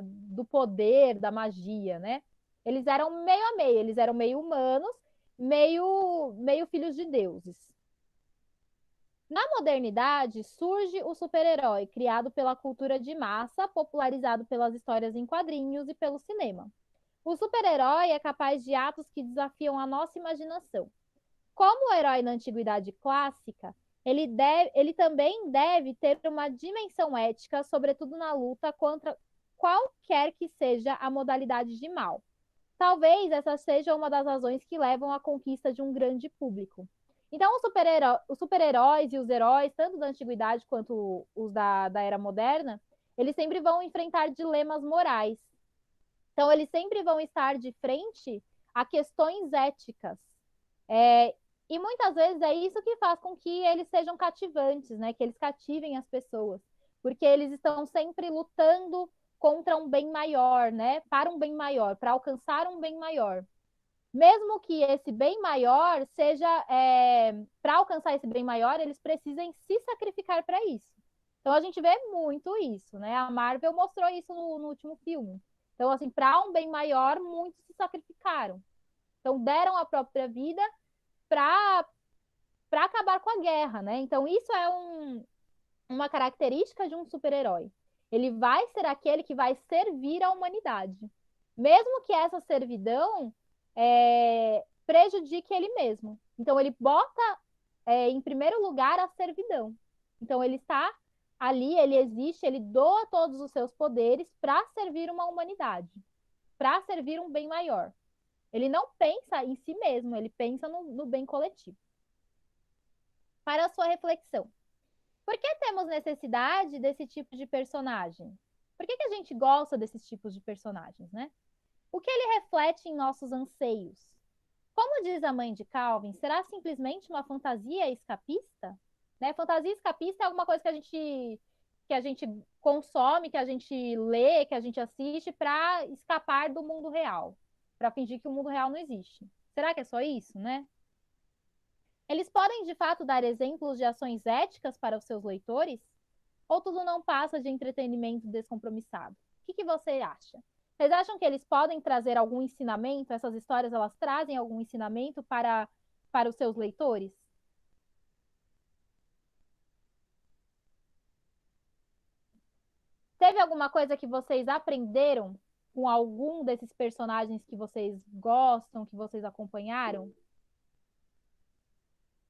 do poder, da magia, né? Eles eram meio a meio, eles eram meio humanos, meio filhos de deuses. Na modernidade, surge o super-herói, criado pela cultura de massa, popularizado pelas histórias em quadrinhos e pelo cinema. O super-herói é capaz de atos que desafiam a nossa imaginação. Como o herói na antiguidade clássica, ele também deve ter uma dimensão ética, sobretudo na luta contra qualquer que seja a modalidade de mal. Talvez essa seja uma das razões que levam à conquista de um grande público. Então, os super-heróis e os heróis, tanto da antiguidade quanto os da era moderna, eles sempre vão enfrentar dilemas morais. Então, eles sempre vão estar de frente a questões éticas. E muitas vezes é isso que faz com que eles sejam cativantes, né? Que eles cativem as pessoas. Porque eles estão sempre lutando contra um bem maior, né? Para um bem maior, para alcançar um bem maior. Mesmo que esse bem maior seja, para alcançar esse bem maior, eles precisem se sacrificar para isso. Então a gente vê muito isso, né? A Marvel mostrou isso no último filme. Então, assim, para um bem maior, muitos se sacrificaram. Então, deram a própria vida para acabar com a guerra, né? Então, isso é uma característica de um super-herói. Ele vai ser aquele que vai servir à humanidade. Mesmo que essa servidão prejudique ele mesmo. Então, ele bota em primeiro lugar a servidão. Então, ele está ali, ele existe, ele doa todos os seus poderes para servir uma humanidade, para servir um bem maior. Ele não pensa em si mesmo, ele pensa no bem coletivo. Para a sua reflexão. Por que temos necessidade desse tipo de personagem? Por que a gente gosta desses tipos de personagens, né? O que ele reflete em nossos anseios? Como diz a mãe de Calvin, será simplesmente uma fantasia escapista? Né? Fantasia escapista é alguma coisa que a gente consome, que a gente lê, que a gente assiste para escapar do mundo real, para fingir que o mundo real não existe. Será que é só isso, né? Eles podem, de fato, dar exemplos de ações éticas para os seus leitores? Ou tudo não passa de entretenimento descompromissado? O que você acha? Vocês acham que eles podem trazer algum ensinamento? Essas histórias, elas trazem algum ensinamento para os seus leitores? Teve alguma coisa que vocês aprenderam com algum desses personagens que vocês gostam, que vocês acompanharam?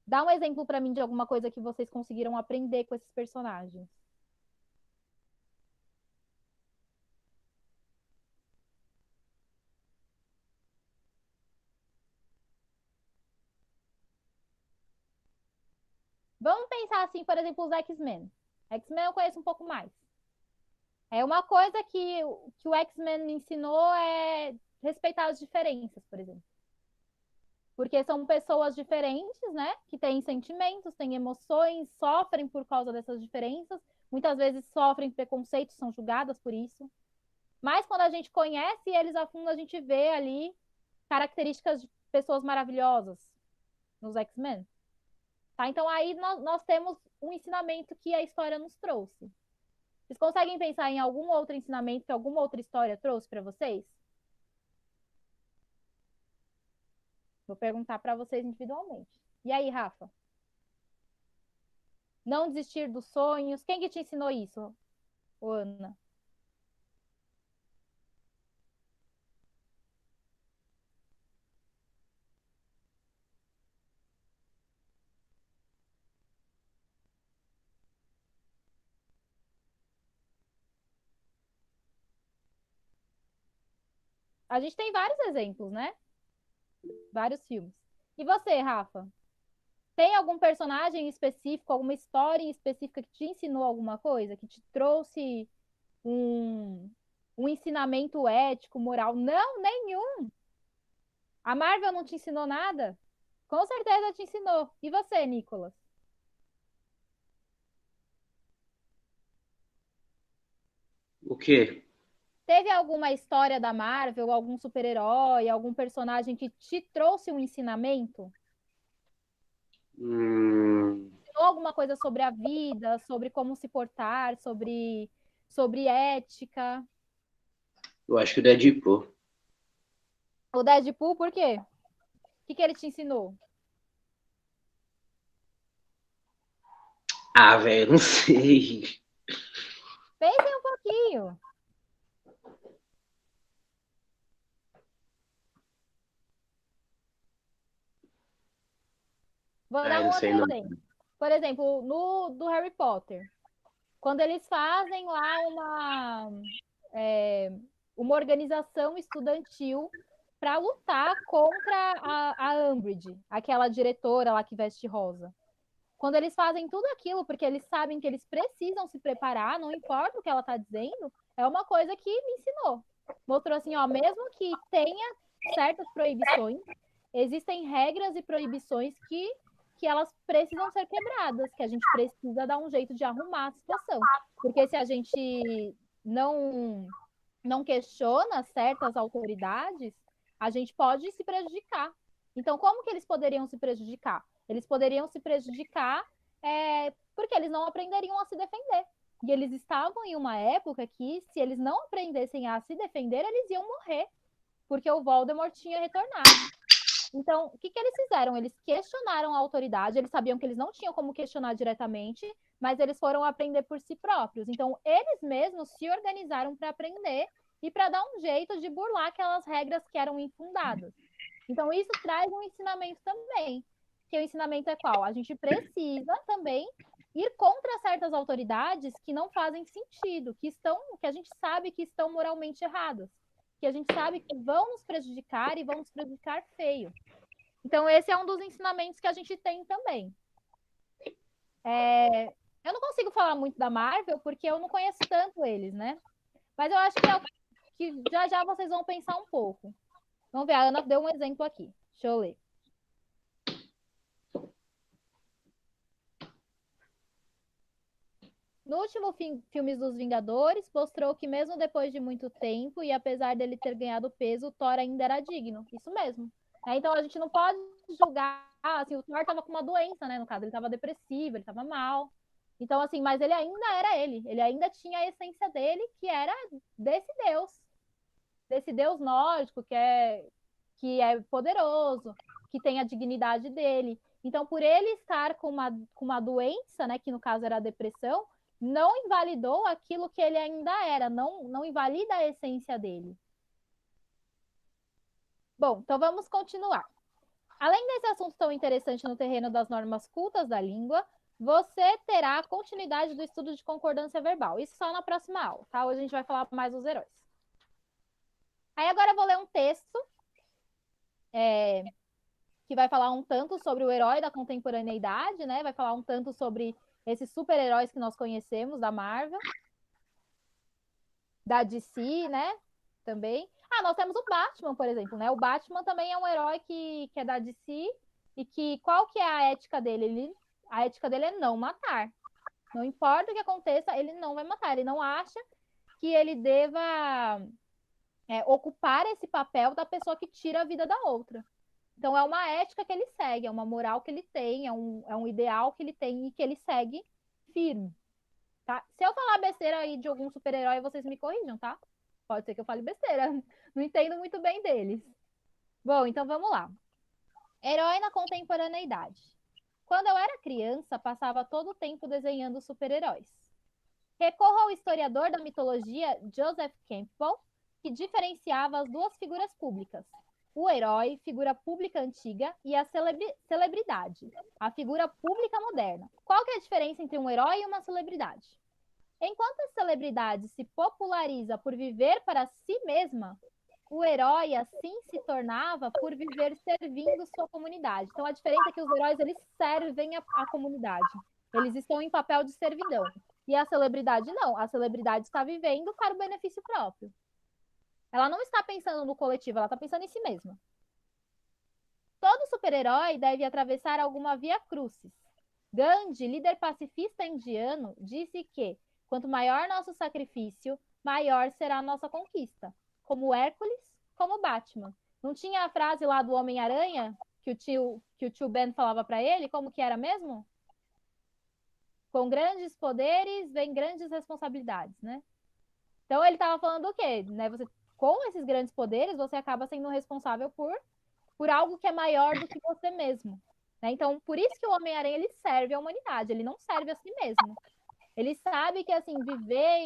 Dá um exemplo para mim de alguma coisa que vocês conseguiram aprender com esses personagens. Vamos pensar assim, por exemplo, os X-Men. X-Men eu conheço um pouco mais. É uma coisa que o X-Men me ensinou é respeitar as diferenças, por exemplo. Porque são pessoas diferentes, né? Que têm sentimentos, têm emoções, sofrem por causa dessas diferenças. Muitas vezes sofrem preconceitos, são julgadas por isso. Mas quando a gente conhece eles a fundo, a gente vê ali características de pessoas maravilhosas nos X-Men. Tá? Então aí nós temos um ensinamento que a história nos trouxe. Vocês conseguem pensar em algum outro ensinamento que alguma outra história trouxe para vocês? Vou perguntar para vocês individualmente. E aí, Rafa? Não desistir dos sonhos. Quem que te ensinou isso, Ana? A gente tem vários exemplos, né? Vários filmes. E você, Rafa? Tem algum personagem específico, alguma história específica que te ensinou alguma coisa? Que te trouxe um, um ensinamento ético, moral? Não, nenhum. A Marvel não te ensinou nada? Com certeza te ensinou. E você, Nicolas? O quê? Teve alguma história da Marvel, algum super-herói, algum personagem que te trouxe um ensinamento? Hum, Ensinou alguma coisa sobre a vida, sobre como se portar, sobre ética? eu acho que o Deadpool. O Deadpool, por quê? O que ele te ensinou? Ah, velho, não sei. Pensem um pouquinho. Vou dar Ah, um não outro sei não. exemplo. Por exemplo, no do Harry Potter. Quando eles fazem lá uma organização estudantil para lutar contra a Umbridge, aquela diretora lá que veste rosa. Quando eles fazem tudo aquilo, porque eles sabem que eles precisam se preparar, não importa o que ela está dizendo, é uma coisa que me ensinou. Mostrou assim, ó, mesmo que tenha certas proibições, existem regras e proibições que elas precisam ser quebradas, que a gente precisa dar um jeito de arrumar a situação. Porque se a gente não questiona certas autoridades, a gente pode se prejudicar. Então, como que eles poderiam se prejudicar? Eles poderiam se prejudicar porque eles não aprenderiam a se defender. E eles estavam em uma época que, se eles não aprendessem a se defender, eles iam morrer, porque o Voldemort tinha retornado. Então, o que eles fizeram? Eles questionaram a autoridade, eles sabiam que eles não tinham como questionar diretamente, mas eles foram aprender por si próprios. Então, eles mesmos se organizaram para aprender e para dar um jeito de burlar aquelas regras que eram infundadas. Então, isso traz um ensinamento também. Que o ensinamento é qual? A gente precisa também ir contra certas autoridades que não fazem sentido, que a gente sabe que estão moralmente erradas, que a gente sabe que vão nos prejudicar e vão nos prejudicar feio. Então, esse é um dos ensinamentos que a gente tem também. Eu não consigo falar muito da Marvel, porque eu não conheço tanto eles, né? Mas eu acho que é o que já já vocês vão pensar um pouco. Vamos ver, a Ana deu um exemplo aqui. Deixa eu ler. No último filme dos Vingadores, mostrou que mesmo depois de muito tempo, e apesar dele ter ganhado peso, o Thor ainda era digno. Isso mesmo. Então a gente não pode julgar, assim, o Thor estava com uma doença, né? No caso, ele estava depressivo, ele estava mal. Então, assim, mas ele ainda era ele ainda tinha a essência dele, que era desse Deus nórdico, que é poderoso, que tem a dignidade dele. Então, por ele estar com uma doença, né, que no caso era a depressão, não invalidou aquilo que ele ainda era, não invalida a essência dele. Bom, então vamos continuar. Além desse assunto tão interessante no terreno das normas cultas da língua, você terá a continuidade do estudo de concordância verbal. Isso só na próxima aula, tá? Hoje a gente vai falar mais dos heróis. Aí agora eu vou ler um texto que vai falar um tanto sobre o herói da contemporaneidade, né? Vai falar um tanto sobre esses super-heróis que nós conhecemos da Marvel, da DC, né? Também. Ah, nós temos o Batman, por exemplo, né? O Batman também é um herói que é da DC e que qual que é a ética dele? A ética dele é não matar. Não importa o que aconteça, ele não vai matar. Ele não acha que ele deva ocupar esse papel da pessoa que tira a vida da outra. Então, é uma ética que ele segue, é uma moral que ele tem, é um ideal que ele tem e que ele segue firme, tá? Se eu falar besteira aí de algum super-herói, vocês me corrijam, tá? Pode ser que eu fale besteira. Não entendo muito bem deles. Bom, então vamos lá. Herói na contemporaneidade. Quando eu era criança, passava todo o tempo desenhando super-heróis. Recorro ao historiador da mitologia Joseph Campbell, que diferenciava as duas figuras públicas, o herói, figura pública antiga, e a celebridade, a figura pública moderna. Qual que é a diferença entre um herói e uma celebridade? Enquanto a celebridade se populariza por viver para si mesma, o herói assim se tornava por viver servindo sua comunidade. Então a diferença é que os heróis eles servem a comunidade. Eles estão em papel de servidão. E a celebridade não. A celebridade está vivendo para o benefício próprio. Ela não está pensando no coletivo, ela está pensando em si mesma. Todo super-herói deve atravessar alguma via crucis. Gandhi, líder pacifista indiano, disse que quanto maior nosso sacrifício, maior será a nossa conquista. Como Hércules, como Batman. Não tinha a frase lá do Homem-Aranha que o tio Ben falava para ele? Como que era mesmo? Com grandes poderes vem grandes responsabilidades, né? Então ele estava falando o quê? Né? Com esses grandes poderes, você acaba sendo responsável por por algo que é maior do que você mesmo. Né? Então, por isso que o Homem-Aranha ele serve à humanidade, ele não serve a si mesmo. Ele sabe que assim viver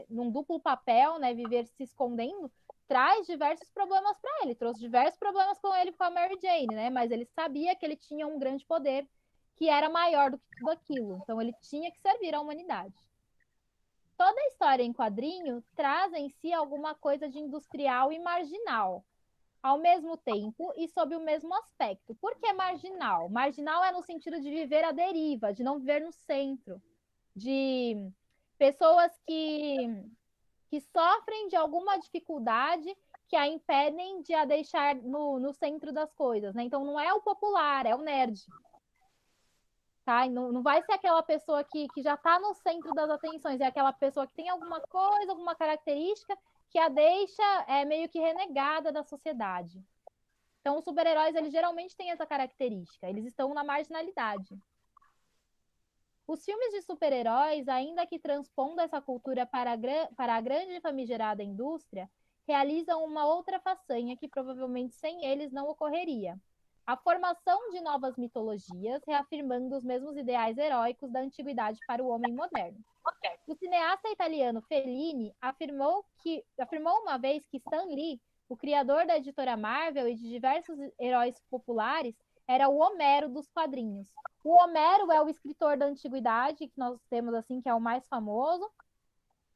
num duplo papel, né, viver se escondendo, traz diversos problemas para ele. Trouxe diversos problemas com ele com a Mary Jane, né? Mas ele sabia que ele tinha um grande poder que era maior do que tudo aquilo. Então ele tinha que servir à humanidade. Toda a história em quadrinho traz em si alguma coisa de industrial e marginal, ao mesmo tempo e sob o mesmo aspecto. Por que marginal? Marginal é no sentido de viver à deriva, de não viver no centro, de pessoas que sofrem de alguma dificuldade que a impedem de a deixar no centro das coisas, né? Então não é o popular, é o nerd. Tá? E não vai ser aquela pessoa que já está no centro das atenções, é aquela pessoa que tem alguma coisa, alguma característica que a deixa meio que renegada da sociedade. Então, os super-heróis, eles geralmente têm essa característica, eles estão na marginalidade. Os filmes de super-heróis, ainda que transpondo essa cultura para a grande e famigerada indústria, realizam uma outra façanha que provavelmente sem eles não ocorreria. A formação de novas mitologias, reafirmando os mesmos ideais heróicos da antiguidade para o homem moderno. O cineasta italiano Fellini afirmou uma vez que Stan Lee, o criador da editora Marvel e de diversos heróis populares, era o Homero dos quadrinhos. O Homero é o escritor da antiguidade, que nós temos assim, que é o mais famoso,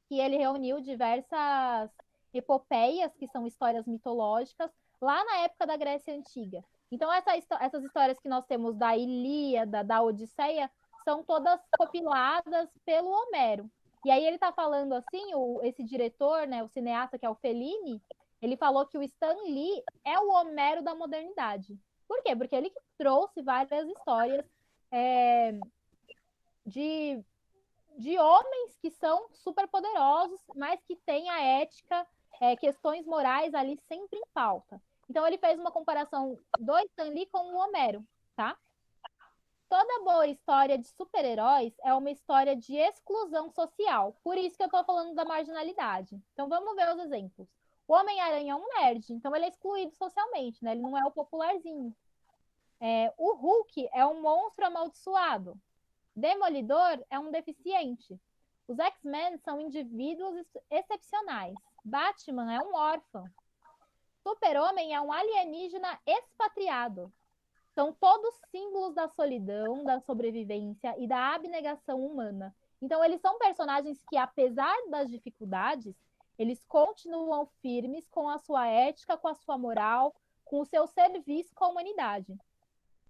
que ele reuniu diversas epopeias, que são histórias mitológicas, lá na época da Grécia Antiga. Então, essas histórias que nós temos da Ilíada, da Odisseia, são todas compiladas pelo Homero. E aí ele está falando assim, esse diretor, né, o cineasta que é o Fellini, ele falou que o Stan Lee é o Homero da modernidade. Por quê? Porque ele trouxe várias histórias de homens que são super poderosos, mas que têm a ética, questões morais ali sempre em pauta. Então ele fez uma comparação do Stan Lee com o Homero, tá? Toda boa história de super-heróis é uma história de exclusão social. Por isso que eu estou falando da marginalidade. Então vamos ver os exemplos. O Homem-Aranha é um nerd, então ele é excluído socialmente, né? Ele não é o popularzinho. O Hulk é um monstro amaldiçoado. Demolidor é um deficiente. Os X-Men são indivíduos excepcionais. Batman é um órfão. Super-Homem é um alienígena expatriado. São todos símbolos da solidão, da sobrevivência e da abnegação humana. Então, eles são personagens que, apesar das dificuldades, eles continuam firmes com a sua ética, com a sua moral, com o seu serviço com a humanidade.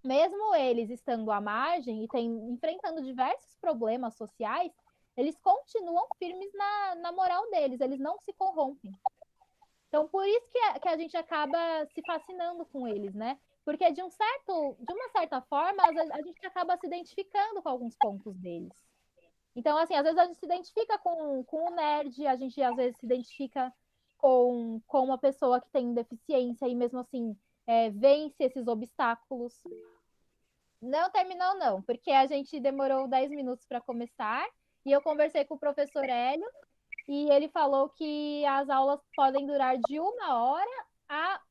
Mesmo eles estando à margem e enfrentando diversos problemas sociais, eles continuam firmes na moral deles, eles não se corrompem. Então, por isso que a gente acaba se fascinando com eles, né? Porque de uma certa forma, a gente acaba se identificando com alguns pontos deles. Então, assim, às vezes a gente se identifica com o nerd, a gente às vezes se identifica com uma pessoa que tem deficiência e mesmo assim vence esses obstáculos. Não terminou, não, porque a gente demorou 10 minutos para começar e eu conversei com o professor Hélio e ele falou que as aulas podem durar de 1 hora a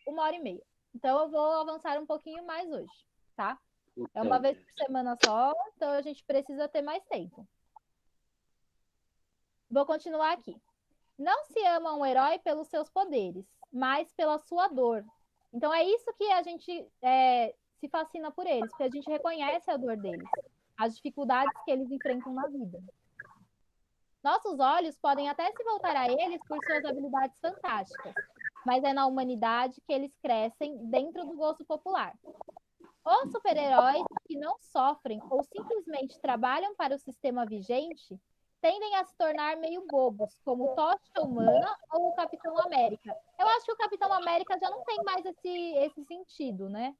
1 hora e meia. Então, eu vou avançar um pouquinho mais hoje, tá? É uma vez por semana só, então a gente precisa ter mais tempo. Vou continuar aqui. Não se ama um herói pelos seus poderes, mas pela sua dor. Então, é isso que a gente se fascina por eles, porque a gente reconhece a dor deles, as dificuldades que eles enfrentam na vida. Nossos olhos podem até se voltar a eles por suas habilidades fantásticas, mas é na humanidade que eles crescem dentro do gosto popular. Os super-heróis que não sofrem ou simplesmente trabalham para o sistema vigente tendem a se tornar meio bobos, como o Tocha Humana ou o Capitão América. Eu acho que o Capitão América já não tem mais esse sentido, né?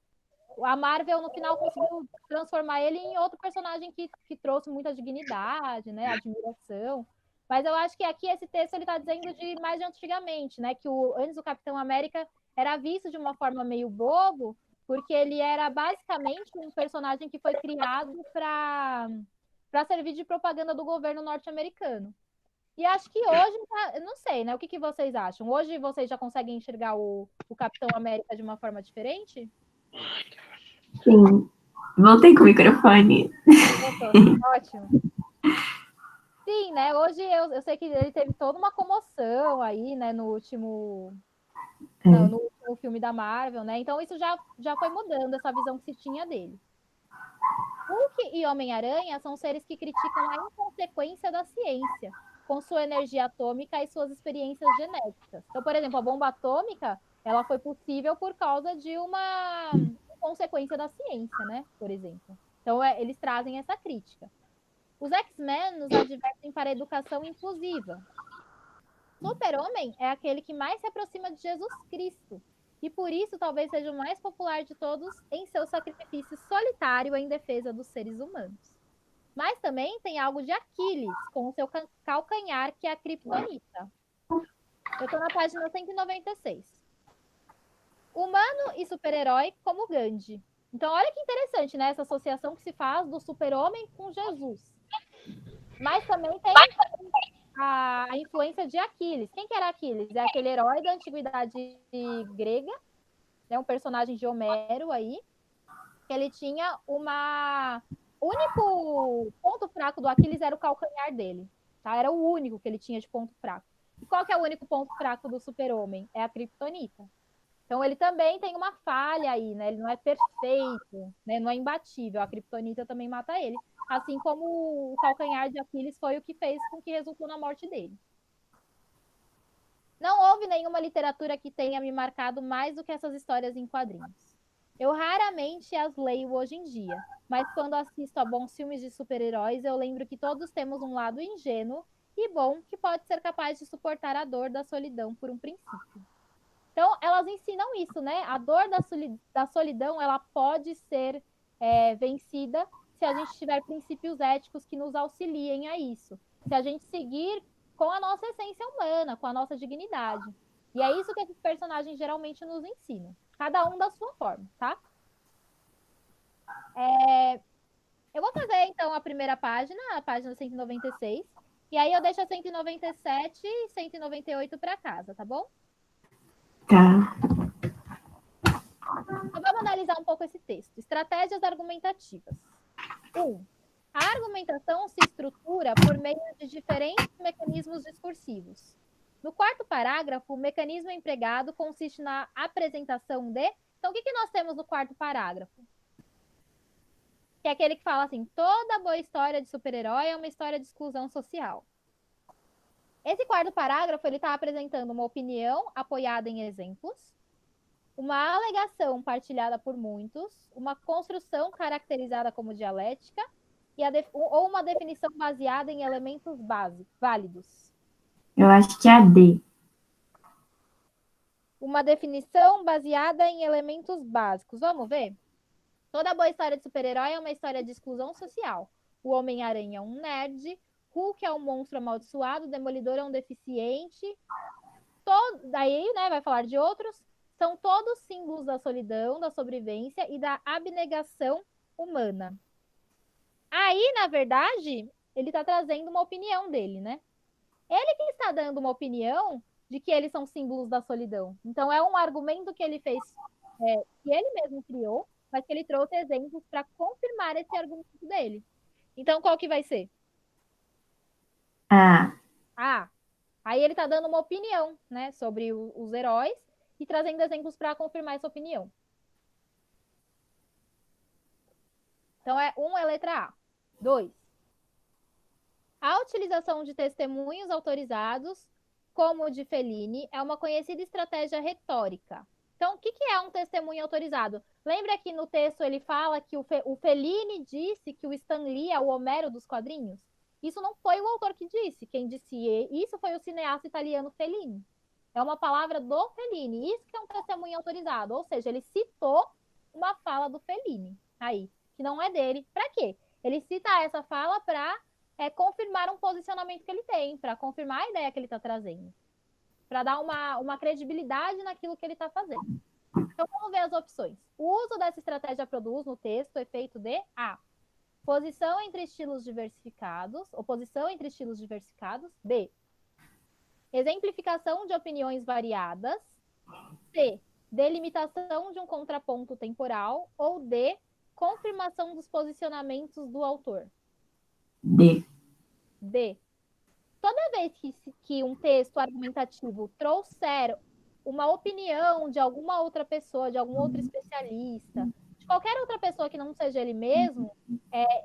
A Marvel, no final, conseguiu transformar ele em outro personagem que trouxe muita dignidade, né? Admiração. Mas eu acho que aqui esse texto ele está dizendo mais de antigamente, né? Que antes o Capitão América era visto de uma forma meio bobo, porque ele era basicamente um personagem que foi criado para servir de propaganda do governo norte-americano. E acho que hoje, eu não sei, né? O que vocês acham? Hoje vocês já conseguem enxergar o Capitão América de uma forma diferente? Sim. Voltei com o microfone. Voltou. Ótimo. Sim, né? Hoje eu sei que ele teve toda uma comoção aí, né? No último filme da Marvel, né? Então isso já foi mudando essa visão que se tinha dele. Hulk e Homem-Aranha são seres que criticam a inconsequência da ciência, com sua energia atômica e suas experiências genéticas. Então, por exemplo, a bomba atômica, ela foi possível por causa de uma consequência da ciência, né? Por exemplo. Então, eles trazem essa crítica. Os X-Men nos advertem para a educação inclusiva. Super-Homem é aquele que mais se aproxima de Jesus Cristo, e por isso talvez seja o mais popular de todos em seu sacrifício solitário em defesa dos seres humanos. Mas também tem algo de Aquiles, com o seu calcanhar, que é a Kryptonita. Eu estou na página 196. Humano e super-herói como Gandhi. Então, olha que interessante, né? Essa associação que se faz do super-homem com Jesus. Mas também tem a influência de Aquiles. Quem que era Aquiles? É aquele herói da antiguidade grega, né? Um personagem de Homero aí, que ele tinha uma... O único ponto fraco do Aquiles era o calcanhar dele, tá? Era o único que ele tinha de ponto fraco. E qual que é o único ponto fraco do super-homem? É a Kryptonita. Então ele também tem uma falha aí, né? Ele não é perfeito, né? Não é imbatível. A Kryptonita também mata ele. Assim como o calcanhar de Aquiles foi o que fez com que resultou na morte dele. Não houve nenhuma literatura que tenha me marcado mais do que essas histórias em quadrinhos. Eu raramente as leio hoje em dia, mas quando assisto a bons filmes de super-heróis, eu lembro que todos temos um lado ingênuo e bom que pode ser capaz de suportar a dor da solidão por um princípio. Então, elas ensinam isso, né? A dor da solidão, ela pode ser vencida se a gente tiver princípios éticos que nos auxiliem a isso. Se a gente seguir com a nossa essência humana, com a nossa dignidade. E é isso que esses personagens geralmente nos ensinam. Cada um da sua forma, tá? Eu vou fazer, então, a primeira página, a página 196. E aí eu deixo a 197 e 198 para casa, tá bom? Tá. Então, vamos analisar um pouco esse texto. Estratégias argumentativas. 1. A argumentação se estrutura por meio de diferentes mecanismos discursivos. No quarto parágrafo, o mecanismo empregado consiste na apresentação de... Então, o que nós temos no quarto parágrafo? Que é aquele que fala assim, toda boa história de super-herói é uma história de exclusão social. Esse quarto parágrafo, ele está apresentando uma opinião apoiada em exemplos, uma alegação partilhada por muitos, uma construção caracterizada como dialética ou uma definição baseada em elementos válidos. Eu acho que é a D. Uma definição baseada em elementos básicos. Vamos ver? Toda boa história de super-herói é uma história de exclusão social. O Homem-Aranha é um nerd, Hulk é um monstro amaldiçoado, Demolidor é um deficiente. Daí, né, vai falar de outros. São todos símbolos da solidão, da sobrevivência e da abnegação humana. Aí, na verdade, ele está trazendo uma opinião dele, né? Ele que está dando uma opinião de que eles são símbolos da solidão. Então, é um argumento que ele fez, que ele mesmo criou, mas que ele trouxe exemplos para confirmar esse argumento dele. Então, qual que vai ser? Aí ele está dando uma opinião, né, sobre os heróis e trazendo exemplos para confirmar essa opinião. Então, é letra A. 2. A utilização de testemunhos autorizados, como o de Fellini, é uma conhecida estratégia retórica. Então, o que é um testemunho autorizado? Lembra que no texto ele fala que o Fellini disse que o Stan Lee é o Homero dos quadrinhos? Isso não foi o autor que disse. Quem disse isso foi o cineasta italiano Fellini. É uma palavra do Fellini. Isso que é um testemunho autorizado. Ou seja, ele citou uma fala do Fellini aí, que não é dele. Para quê? Ele cita essa fala para confirmar um posicionamento que ele tem, para confirmar a ideia que ele está trazendo, para dar uma credibilidade naquilo que ele está fazendo. Então, vamos ver as opções. O uso dessa estratégia produz no texto o efeito de A. Oposição entre estilos diversificados. B. Exemplificação de opiniões variadas. C. Delimitação de um contraponto temporal. Ou D. Confirmação dos posicionamentos do autor. D. D. Toda vez que um texto argumentativo trouxer uma opinião de alguma outra pessoa, de algum outro especialista, de qualquer outra pessoa que não seja ele mesmo,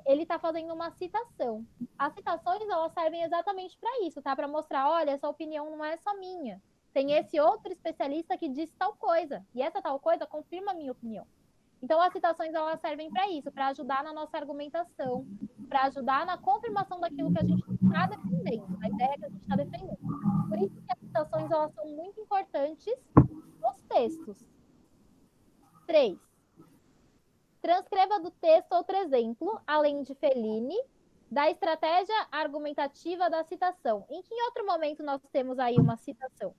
ele está fazendo uma citação. As citações, elas servem exatamente para isso, tá? Para mostrar, olha, essa opinião não é só minha. Tem esse outro especialista que disse tal coisa, e essa tal coisa confirma a minha opinião. Então, as citações, elas servem para isso, para ajudar na nossa argumentação, para ajudar na confirmação daquilo que a gente está defendendo, da ideia que a gente está defendendo. Por isso que as citações, elas são muito importantes nos textos. 3. Transcreva do texto outro exemplo, além de Fellini, da estratégia argumentativa da citação. Em que outro momento nós temos aí uma citação?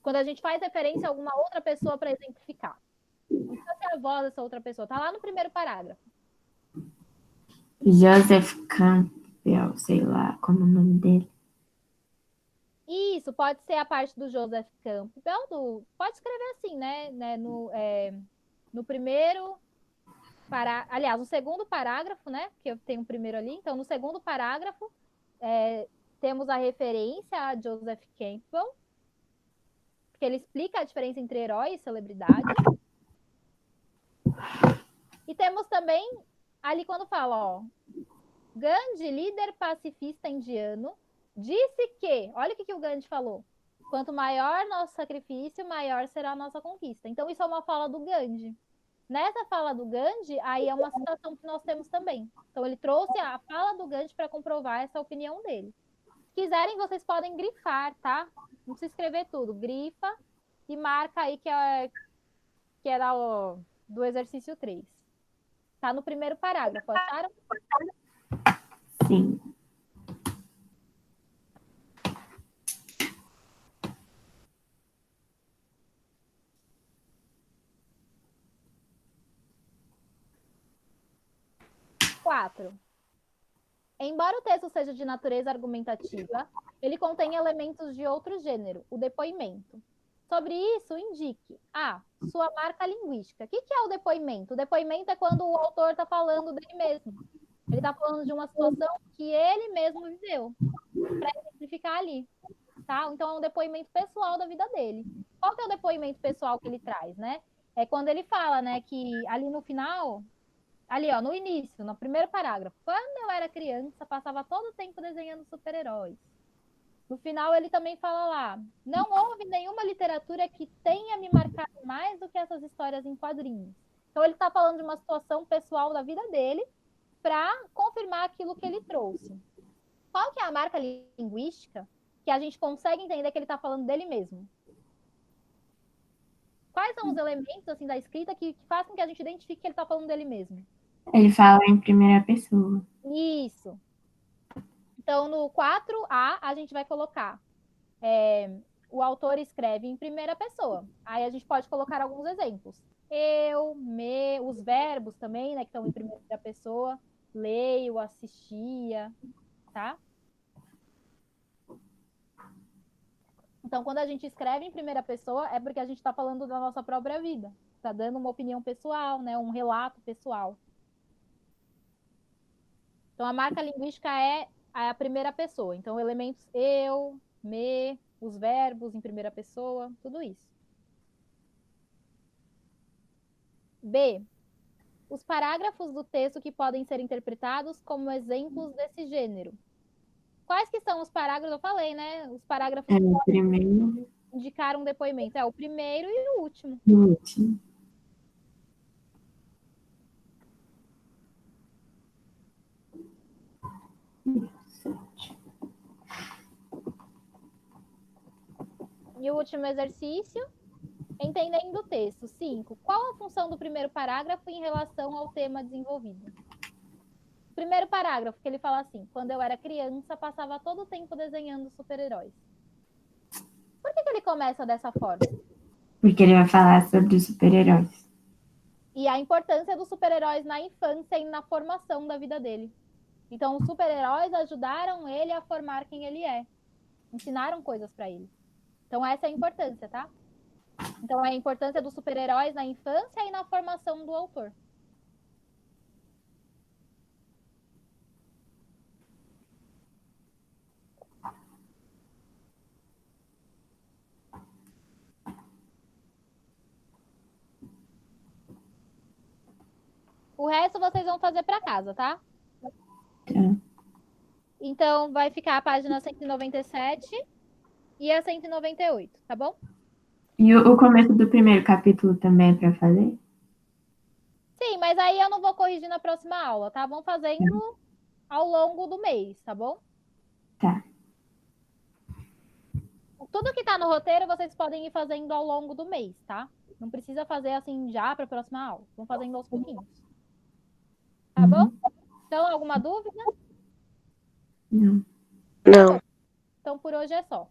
Quando a gente faz referência a alguma outra pessoa para exemplificar. Não precisa ser a voz dessa outra pessoa. Está lá no primeiro parágrafo. Joseph Campbell, sei lá como é o nome dele. Isso, pode ser a parte do Joseph Campbell, pode escrever assim, né? No primeiro aliás, no segundo parágrafo, né? Porque eu tenho o primeiro ali. Então, no segundo parágrafo, temos a referência a Joseph Campbell, porque ele explica a diferença entre herói e celebridade. E temos também ali quando fala, ó, Gandhi, líder pacifista indiano, disse que, olha o que o Gandhi falou, quanto maior nosso sacrifício, maior será a nossa conquista. Então, isso é uma fala do Gandhi. Nessa fala do Gandhi, aí é uma citação que nós temos também. Então, ele trouxe a fala do Gandhi para comprovar essa opinião dele. Se quiserem, vocês podem grifar, tá? Não precisa escrever tudo. Grifa e marca aí que era do exercício 3. Tá no primeiro parágrafo, acharam? Sim. Quatro. Embora o texto seja de natureza argumentativa, ele contém elementos de outro gênero, o depoimento. Sobre isso, indique A. Sua marca linguística. O que é o depoimento? O depoimento é quando o autor está falando dele mesmo. Ele está falando de uma situação que ele mesmo viveu, para exemplificar ali. Tá? Então, é um depoimento pessoal da vida dele. Qual que é o depoimento pessoal que ele traz, né? É quando ele fala, né, que ali no final, ali, ó, no início, no primeiro parágrafo, quando eu era criança, passava todo o tempo desenhando super-heróis. No final, ele também fala lá, não houve nenhuma literatura que tenha me marcado mais do que essas histórias em quadrinhos. Então, ele está falando de uma situação pessoal da vida dele para confirmar aquilo que ele trouxe. Qual que é a marca linguística que a gente consegue entender que ele está falando dele mesmo? Quais são os elementos assim da escrita que fazem com que a gente identifique que ele está falando dele mesmo? Ele fala em primeira pessoa. Isso. Então, no 4A, a gente vai colocar o autor escreve em primeira pessoa. Aí a gente pode colocar alguns exemplos. Eu, me, os verbos também, né, que estão em primeira pessoa. Leio, assistia, tá? Então, quando a gente escreve em primeira pessoa, é porque a gente está falando da nossa própria vida. Está dando uma opinião pessoal, né? Um relato pessoal. Então, a marca linguística é a primeira pessoa. Então, elementos eu, me, os verbos em primeira pessoa, tudo isso. B. Os parágrafos do texto que podem ser interpretados como exemplos desse gênero. Quais que são os parágrafos? Eu falei, né? Os parágrafos que O podem primeiro indicar um depoimento. É o primeiro e o último. e o último. E o último exercício, entendendo o texto. 5. Qual a função do primeiro parágrafo em relação ao tema desenvolvido? Primeiro parágrafo, que ele fala assim, quando eu era criança, passava todo o tempo desenhando super-heróis. Por que ele começa dessa forma? Porque ele vai falar sobre os super-heróis. E a importância dos super-heróis na infância e na formação da vida dele. Então, os super-heróis ajudaram ele a formar quem ele é. Ensinaram coisas para ele. Então, essa é a importância, tá? Então, é a importância dos super-heróis na infância e na formação do autor. O resto vocês vão fazer para casa, tá? Tá. Então, vai ficar a página 197 e a 198, tá bom? E o começo do primeiro capítulo também é pra fazer? Sim, mas aí eu não vou corrigir na próxima aula, tá? Vão fazendo ao longo do mês, tá bom? Tá. Tudo que tá no roteiro vocês podem ir fazendo ao longo do mês, tá? Não precisa fazer assim já para a próxima aula. Vão fazendo aos pouquinhos. Tá bom? Uhum. Então, alguma dúvida? Não. Tá Não. bom. Então, por hoje é só.